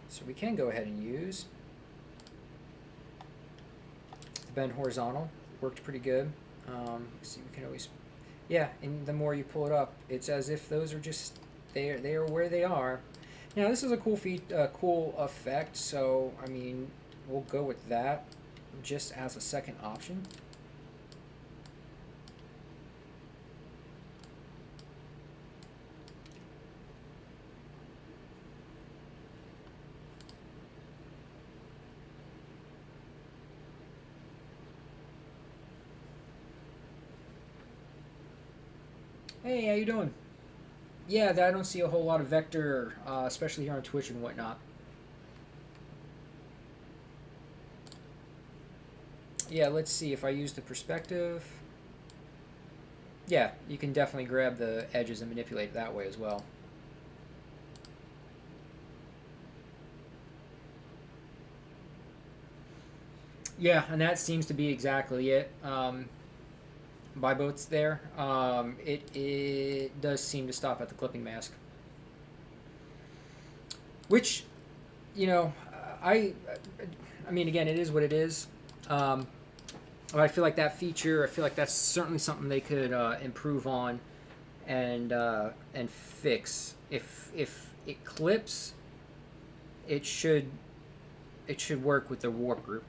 So we can go ahead and use the bend horizontal. Worked pretty good. See, we can always, yeah. And the more you pull it up, it's as if those are just they are where they are. Now this is a cool effect. So I mean, we'll go with that just as a second option. Hey, how you doing? Yeah, I don't see a whole lot of vector, especially here on Twitch and whatnot. Yeah, let's see if I use the perspective. Yeah, you can definitely grab the edges and manipulate it that way as well. Yeah, and that seems to be exactly it. By boats there, it does seem to stop at the clipping mask, which, you know, I I mean, again, it is what it is. Um, but I feel like that feature, I feel like that's certainly something they could improve on and fix. If it clips, it should work with the warp group.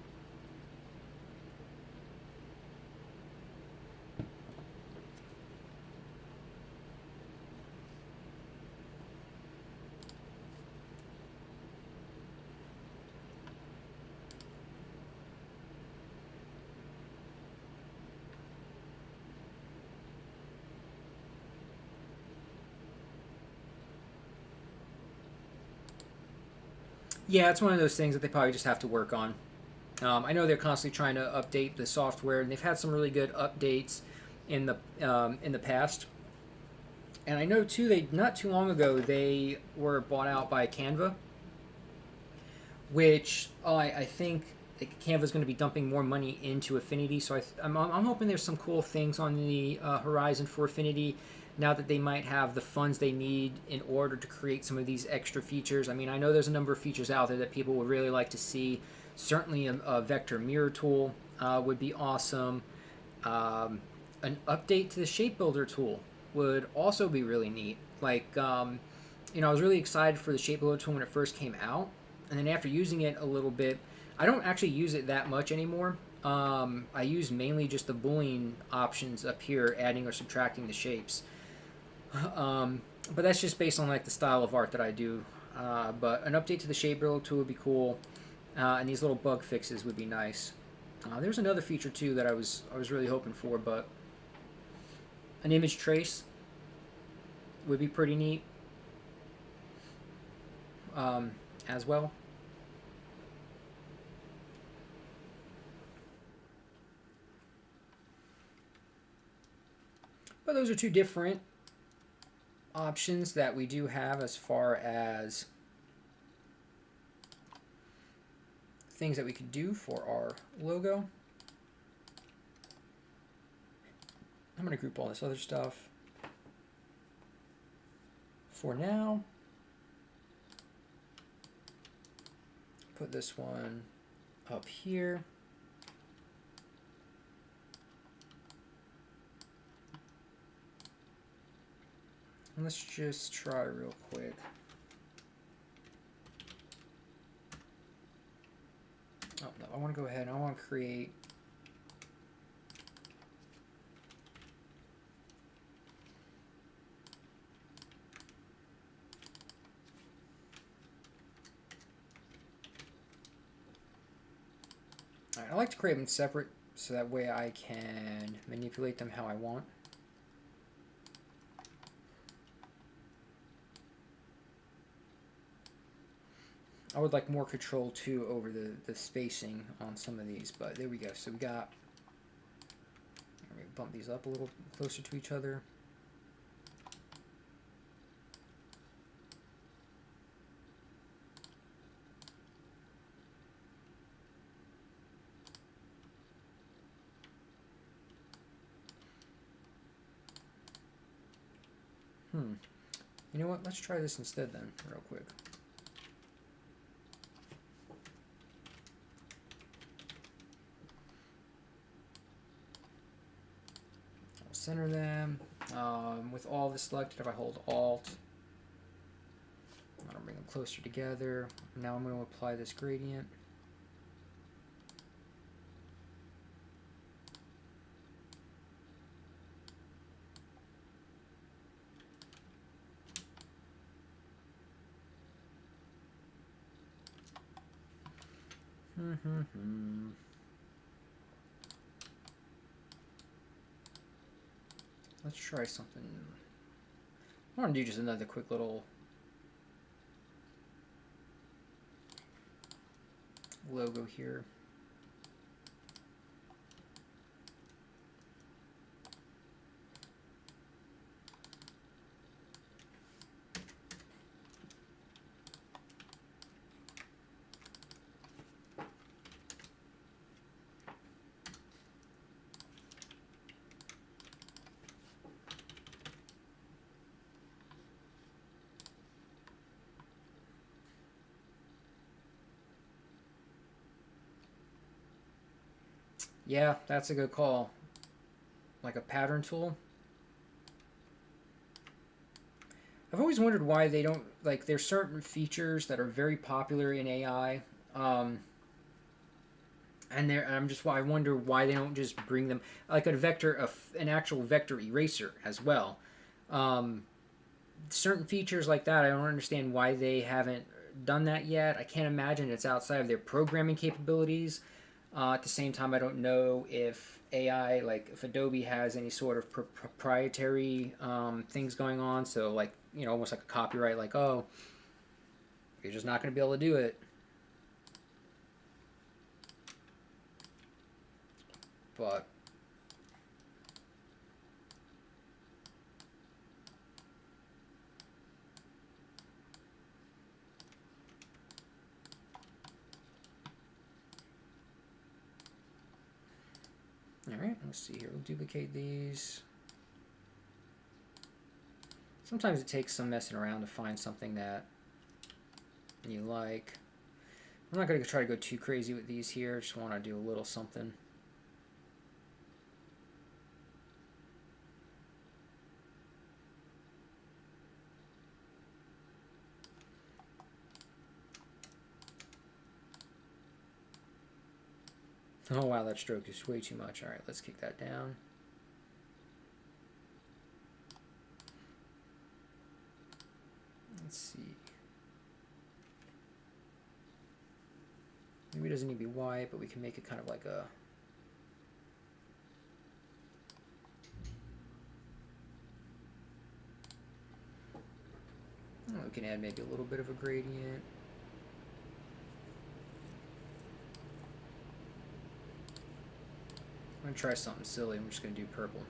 Yeah, it's one of those things that they probably just have to work on. I know they're constantly trying to update the software, and they've had some really good updates in the past. And I know too, they not too long ago they were bought out by Canva, which I think Canva's going to be dumping more money into Affinity. So I'm hoping there's some cool things on the horizon for Affinity now that they might have the funds they need in order to create some of these extra features. I mean, I know there's a number of features out there that people would really like to see. Certainly a vector mirror tool would be awesome. An update to the shape builder tool would also be really neat. Like, I was really excited for the shape builder tool when it first came out, and then after using it a little bit, I don't actually use it that much anymore. I use mainly just the Boolean options up here, adding or subtracting the shapes. But that's just based on like the style of art that I do. But an update to the shape builder tool would be cool, and these little bug fixes would be nice. There's another feature too that I was really hoping for, but an image trace would be pretty neat as well. But those are two different options that we do have as far as things that we could do for our logo. I'm going to group all this other stuff for now. put this one up here. And let's just try real quick. Oh no, I want to go ahead and I want to create Alright, I like to create them separate so that way I can manipulate them how I want. I would like more control too over the spacing on some of these, but there we go. So we got, let me bump these up a little closer to each other. You know what? Let's try this instead then, real quick. I'll center them. With all this selected, if I hold Alt, I'm going to bring them closer together. Now I'm going to apply this gradient. Let's try something. I want to do just another quick little logo here. Yeah, that's a good call. Like a pattern tool. I've always wondered why they don't, like, there's certain features that are very popular in AI. And I wonder why they don't just bring them, like an actual vector eraser as well. Certain features like that, I don't understand why they haven't done that yet. I can't imagine it's outside of their programming capabilities. At the same time, I don't know if AI, like if Adobe has any sort of proprietary things going on. So like, almost like a copyright, like, oh, you're just not going to be able to do it. But all right, let's see here. We'll duplicate these. Sometimes it takes some messing around to find something that you like. I'm not going to try to go too crazy with these here. Just want to do a little something. Oh wow, that stroke is way too much. All right, let's kick that down. Let's see. Maybe it doesn't need to be white, but we can make it kind of like a... We can add maybe a little bit of a gradient. I'm going to try something silly. I'm just going to do purple.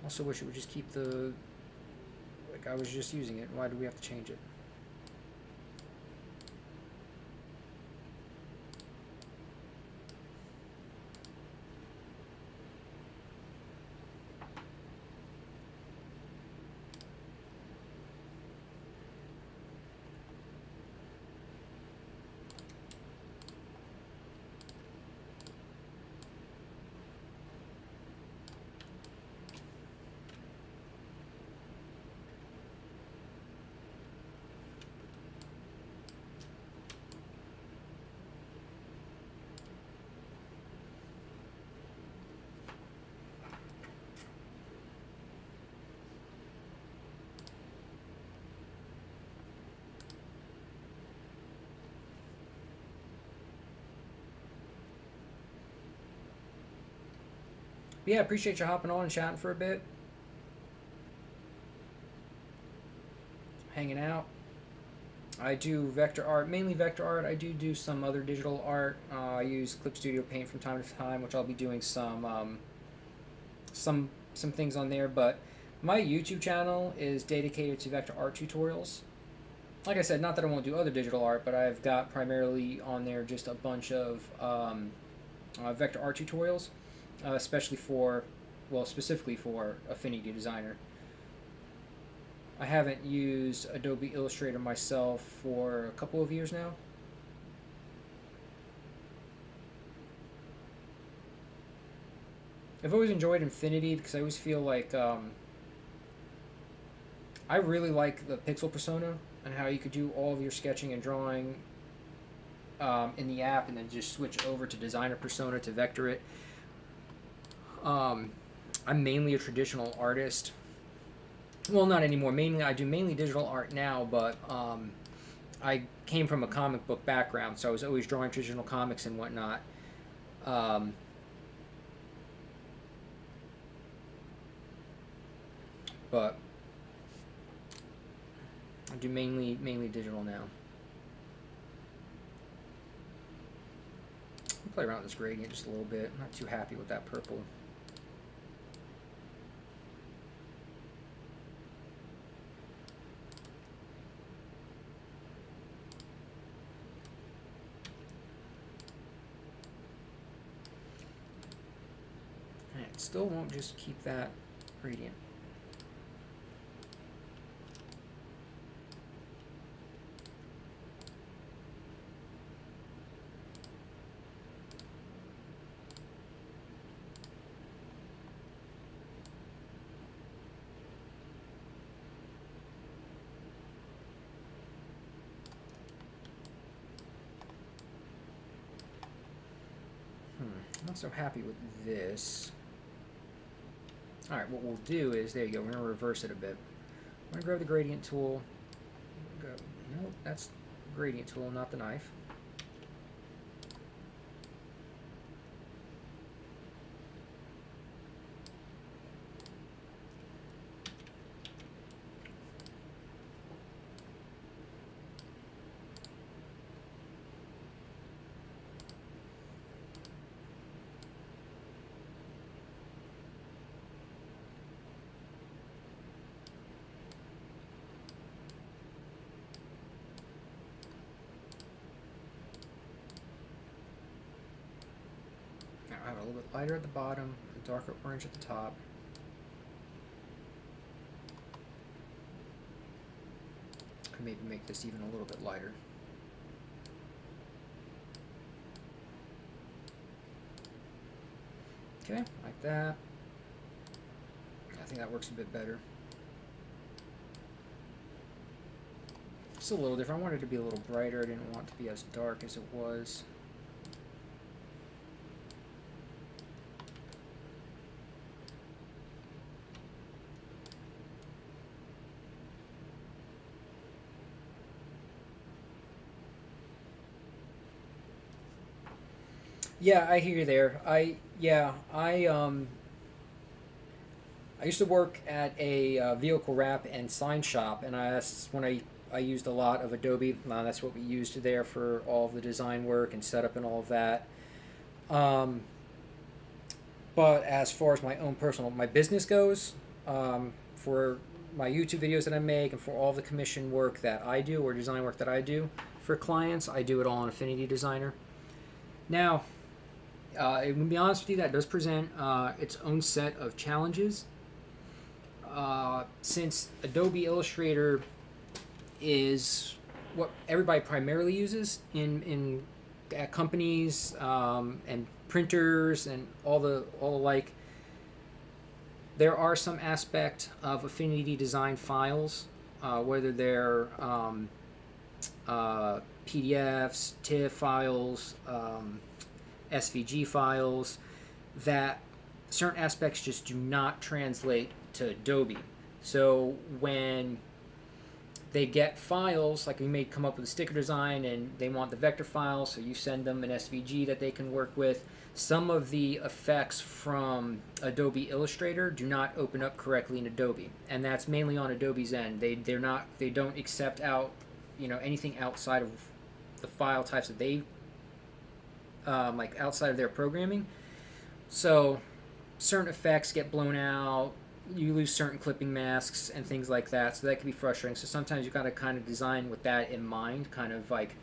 Also wish it would just keep the... Like I was just using it. Why do we have to change it? yeah, I appreciate you hopping on and chatting for a bit, hanging out. I do vector art, mainly vector art. I do some other digital art. I use Clip Studio Paint from time to time, which I'll be doing some things on there. But my YouTube channel is dedicated to vector art tutorials. Like I said, not that I won't do other digital art, but I've got primarily on there just a bunch of vector art tutorials, especially for, well, specifically for Affinity Designer. I haven't used Adobe Illustrator myself for a couple of years now. I've always enjoyed Affinity because I always feel like I really like the pixel persona and how you could do all of your sketching and drawing in the app and then just switch over to designer persona to vector it. I'm mainly a traditional artist. Well, not anymore. Mainly, I do mainly digital art now, but I came from a comic book background, so I was always drawing traditional comics and whatnot. Um, but I do mainly digital now. I'll play around with this gradient just a little bit. I'm not too happy with that purple. And it still won't just keep that gradient. I'm not so happy with this. Alright, what we'll do is, there you go, we're going to reverse it a bit. I'm going to grab the gradient tool. Nope, that's the gradient tool, not the knife. I have a little bit lighter at the bottom, a darker orange at the top. Could maybe make this even a little bit lighter. Okay, like that. I think that works a bit better. It's a little different. I wanted it to be a little brighter. I didn't want it to be as dark as it was. Yeah, I hear you there. I used to work at a vehicle wrap and sign shop, and that's when I used a lot of Adobe. That's what we used there for all of the design work and setup and all of that. Um, but as far as my own personal, my business goes, for my YouTube videos that I make and for all the commission work that I do or design work that I do for clients, I do it all in Affinity Designer. Now, to be honest with you, that does present its own set of challenges. Since Adobe Illustrator is what everybody primarily uses in at companies and printers and all the like, there are some aspect of Affinity design files, whether they're PDFs, TIFF files, SVG files, that certain aspects just do not translate to Adobe. So when they get files, like we may come up with a sticker design and they want the vector file, so you send them an SVG that they can work with. Some of the effects from Adobe Illustrator do not open up correctly in Adobe, and that's mainly on Adobe's end. They don't accept out, you know, anything outside of the file types that they like outside of their programming. So certain effects get blown out, you lose certain clipping masks and things like that, so that can be frustrating. So sometimes you got to kind of design with that in mind, kind of like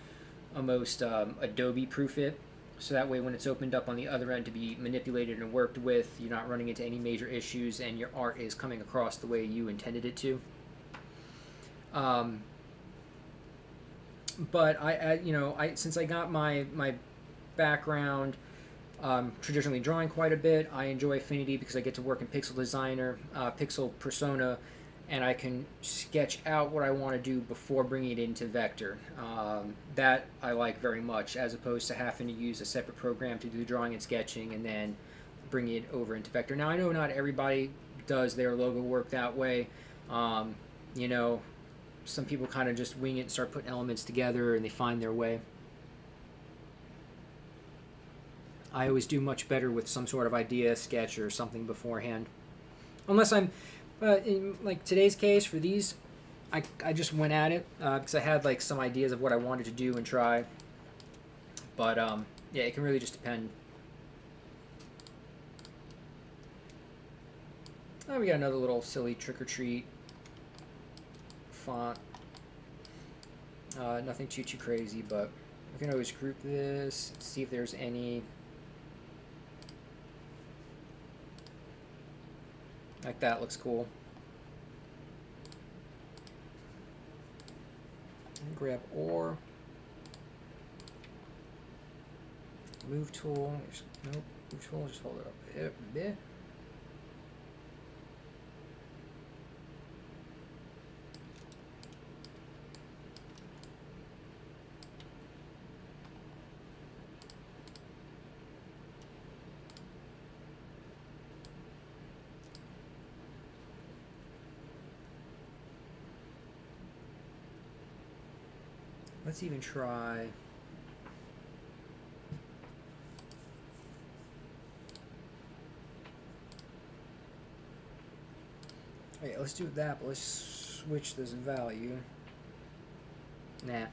almost Adobe proof it, so that way when it's opened up on the other end to be manipulated and worked with, you're not running into any major issues and your art is coming across the way you intended it to. But since I got my background traditionally drawing quite a bit, I enjoy Affinity because I get to work in Pixel Designer, Pixel Persona, and I can sketch out what I want to do before bringing it into Vector. That I like very much, as opposed to having to use a separate program to do drawing and sketching and then bring it over into Vector. Now, I know not everybody does their logo work that way. You know, some people kind of just wing it and start putting elements together and they find their way. I always do much better with some sort of idea, sketch, or something beforehand. Unless I'm, in like today's case for these, I just went at it because I had like some ideas of what I wanted to do and try. But yeah, it can really just depend. Oh, we got another little silly trick or treat font. Nothing too crazy, but we can always group this, see if there's any. Like that looks cool. And grab ore. Move tool. Nope. Move tool. Just hold it up a bit. Let's even try. Okay, let's do that, but let's switch this value. Nah.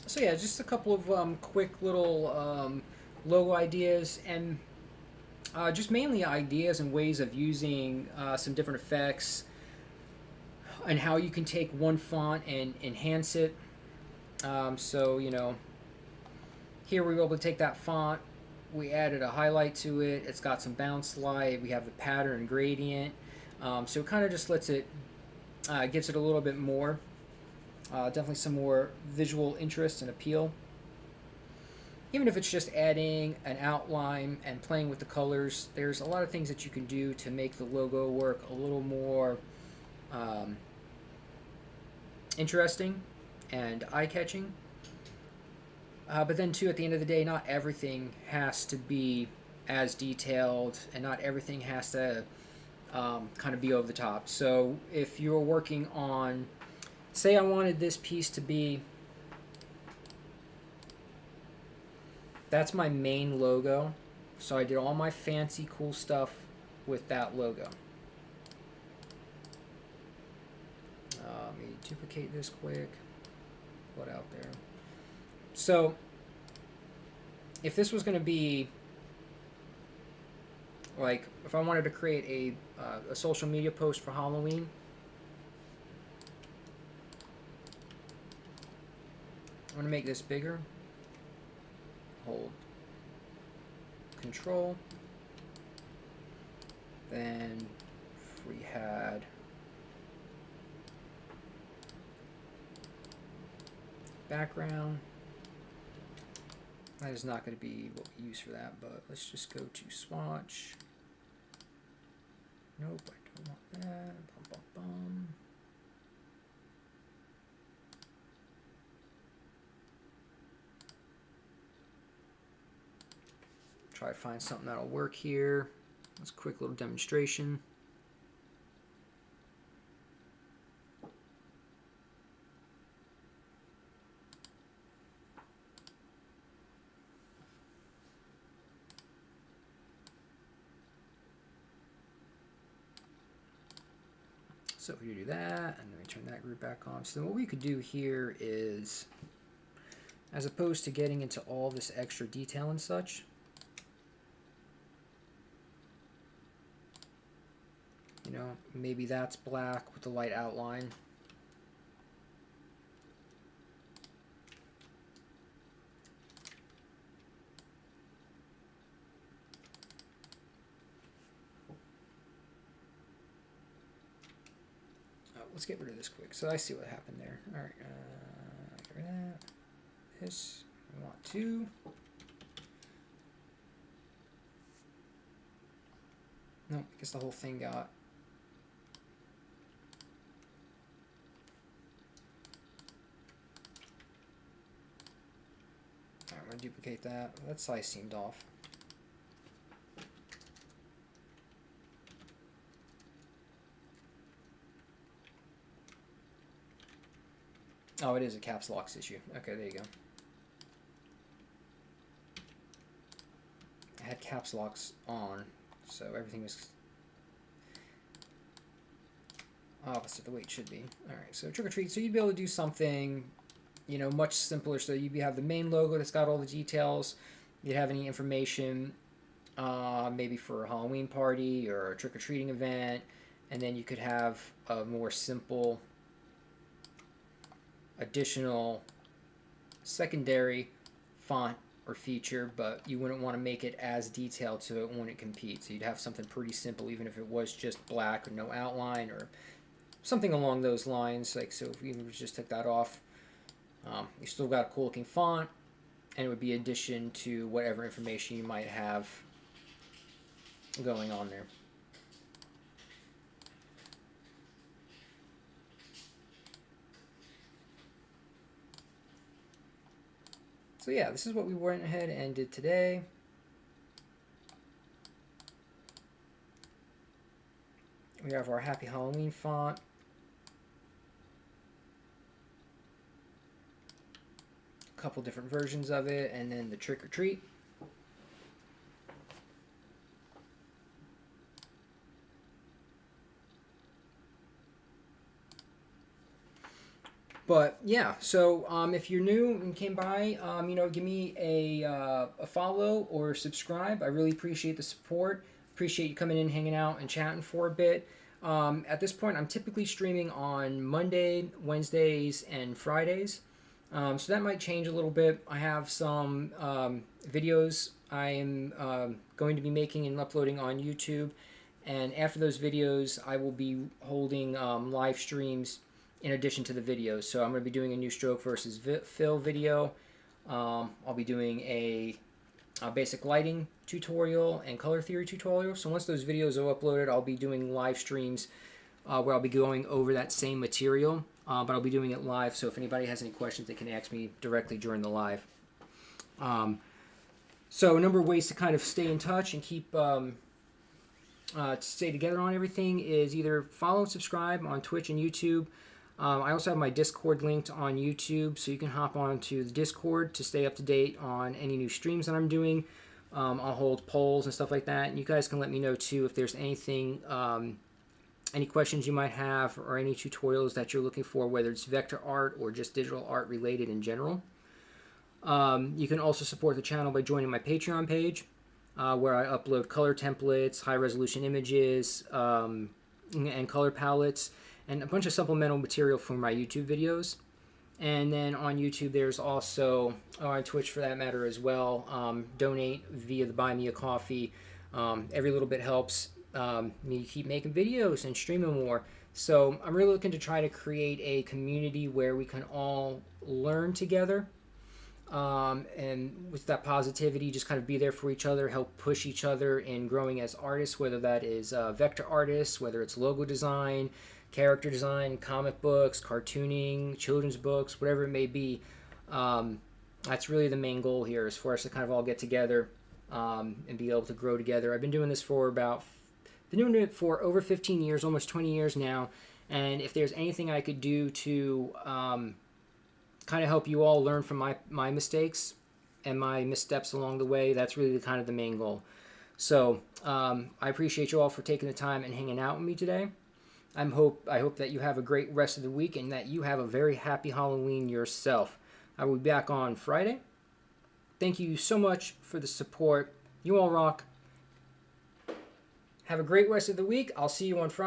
So yeah, just a couple of quick little logo ideas, and just mainly ideas and ways of using some different effects and how you can take one font and enhance it. So, you know, here we were able to take that font, we added a highlight to it, it's got some bounce light, we have the pattern and gradient. So it kind of just lets it, gives it a little bit more. Definitely some more visual interest and appeal. Even if it's just adding an outline and playing with the colors, there's a lot of things that you can do to make the logo work a little more interesting and eye-catching. But then too, at the end of the day, not everything has to be as detailed and not everything has to kind of be over the top. So if you're working on, say I wanted this piece to be, that's my main logo, so I did all my fancy cool stuff with that logo. Let me duplicate this quick, put it out there. So if this was going to be like, if I wanted to create a social media post for Halloween, I'm going to make this bigger, hold Control, then if we had background, that is not going to be what we use for that, but let's just go to swatch. Nope, I don't want that. Bum, bum, bum. Try to find something that'll work here. That's a quick little demonstration. So if we do that, and then we turn that group back on. So what we could do here is, as opposed to getting into all this extra detail and such, you know, maybe that's black with the light outline. Let's get rid of this quick. So I see what happened there. All right, get rid of that. This we want to. No, I guess the whole thing got. All right, I'm gonna duplicate that. That size seemed off. Oh, it is a caps locks issue. Okay, there you go. I had caps locks on, so everything was... opposite the way it should be. Alright, so trick or treat. So you'd be able to do something, you know, much simpler. So you'd have the main logo that's got all the details. You'd have any information, maybe for a Halloween party or a trick-or-treating event. And then you could have a more simple additional secondary font or feature, but you wouldn't want to make it as detailed so it wouldn't compete. So you'd have something pretty simple, even if it was just black or no outline or something along those lines. Like, so if we just took that off, you still got a cool looking font, and it would be addition to whatever information you might have going on there. So yeah, this is what we went ahead and did today. We have our Happy Halloween font. A couple different versions of it, and then the trick or treat. But yeah, so if you're new and came by, you know, give me a follow or subscribe. I really appreciate the support. Appreciate you coming in, hanging out, and chatting for a bit. At this point, I'm typically streaming on Monday, Wednesdays, and Fridays. So that might change a little bit. I have some videos I am going to be making and uploading on YouTube. And after those videos, I will be holding live streams in addition to the videos. So I'm going to be doing a new stroke versus fill video. I'll be doing a basic lighting tutorial and color theory tutorial. So once those videos are uploaded, I'll be doing live streams where I'll be going over that same material, but I'll be doing it live. So if anybody has any questions, they can ask me directly during the live. So a number of ways to kind of stay in touch and keep stay together on everything is either follow and subscribe on Twitch and YouTube. I also have my Discord linked on YouTube, so you can hop on to the Discord to stay up to date on any new streams that I'm doing. I'll hold polls and stuff like that, and you guys can let me know too if there's anything, any questions you might have or any tutorials that you're looking for, whether it's vector art or just digital art related in general. You can also support the channel by joining my Patreon page, where I upload color templates, high-resolution images, and color palettes, and a bunch of supplemental material for my YouTube videos. And then on YouTube, there's also, on Twitch for that matter as well, donate via the Buy Me a Coffee. Every little bit helps me keep making videos and streaming more. So I'm really looking to try to create a community where we can all learn together. And with that positivity, just kind of be there for each other, help push each other in growing as artists, whether that is vector artists, whether it's logo design, character design, comic books, cartooning, children's books, whatever it may be. That's really the main goal here, is for us to kind of all get together and be able to grow together. I've been doing this for over 15 years, almost 20 years now. And if there's anything I could do to kind of help you all learn from my mistakes and my missteps along the way, that's really kind of the main goal. So I appreciate you all for taking the time and hanging out with me today. I hope that you have a great rest of the week and that you have a very happy Halloween yourself. I will be back on Friday. Thank you so much for the support. You all rock. Have a great rest of the week. I'll see you on Friday.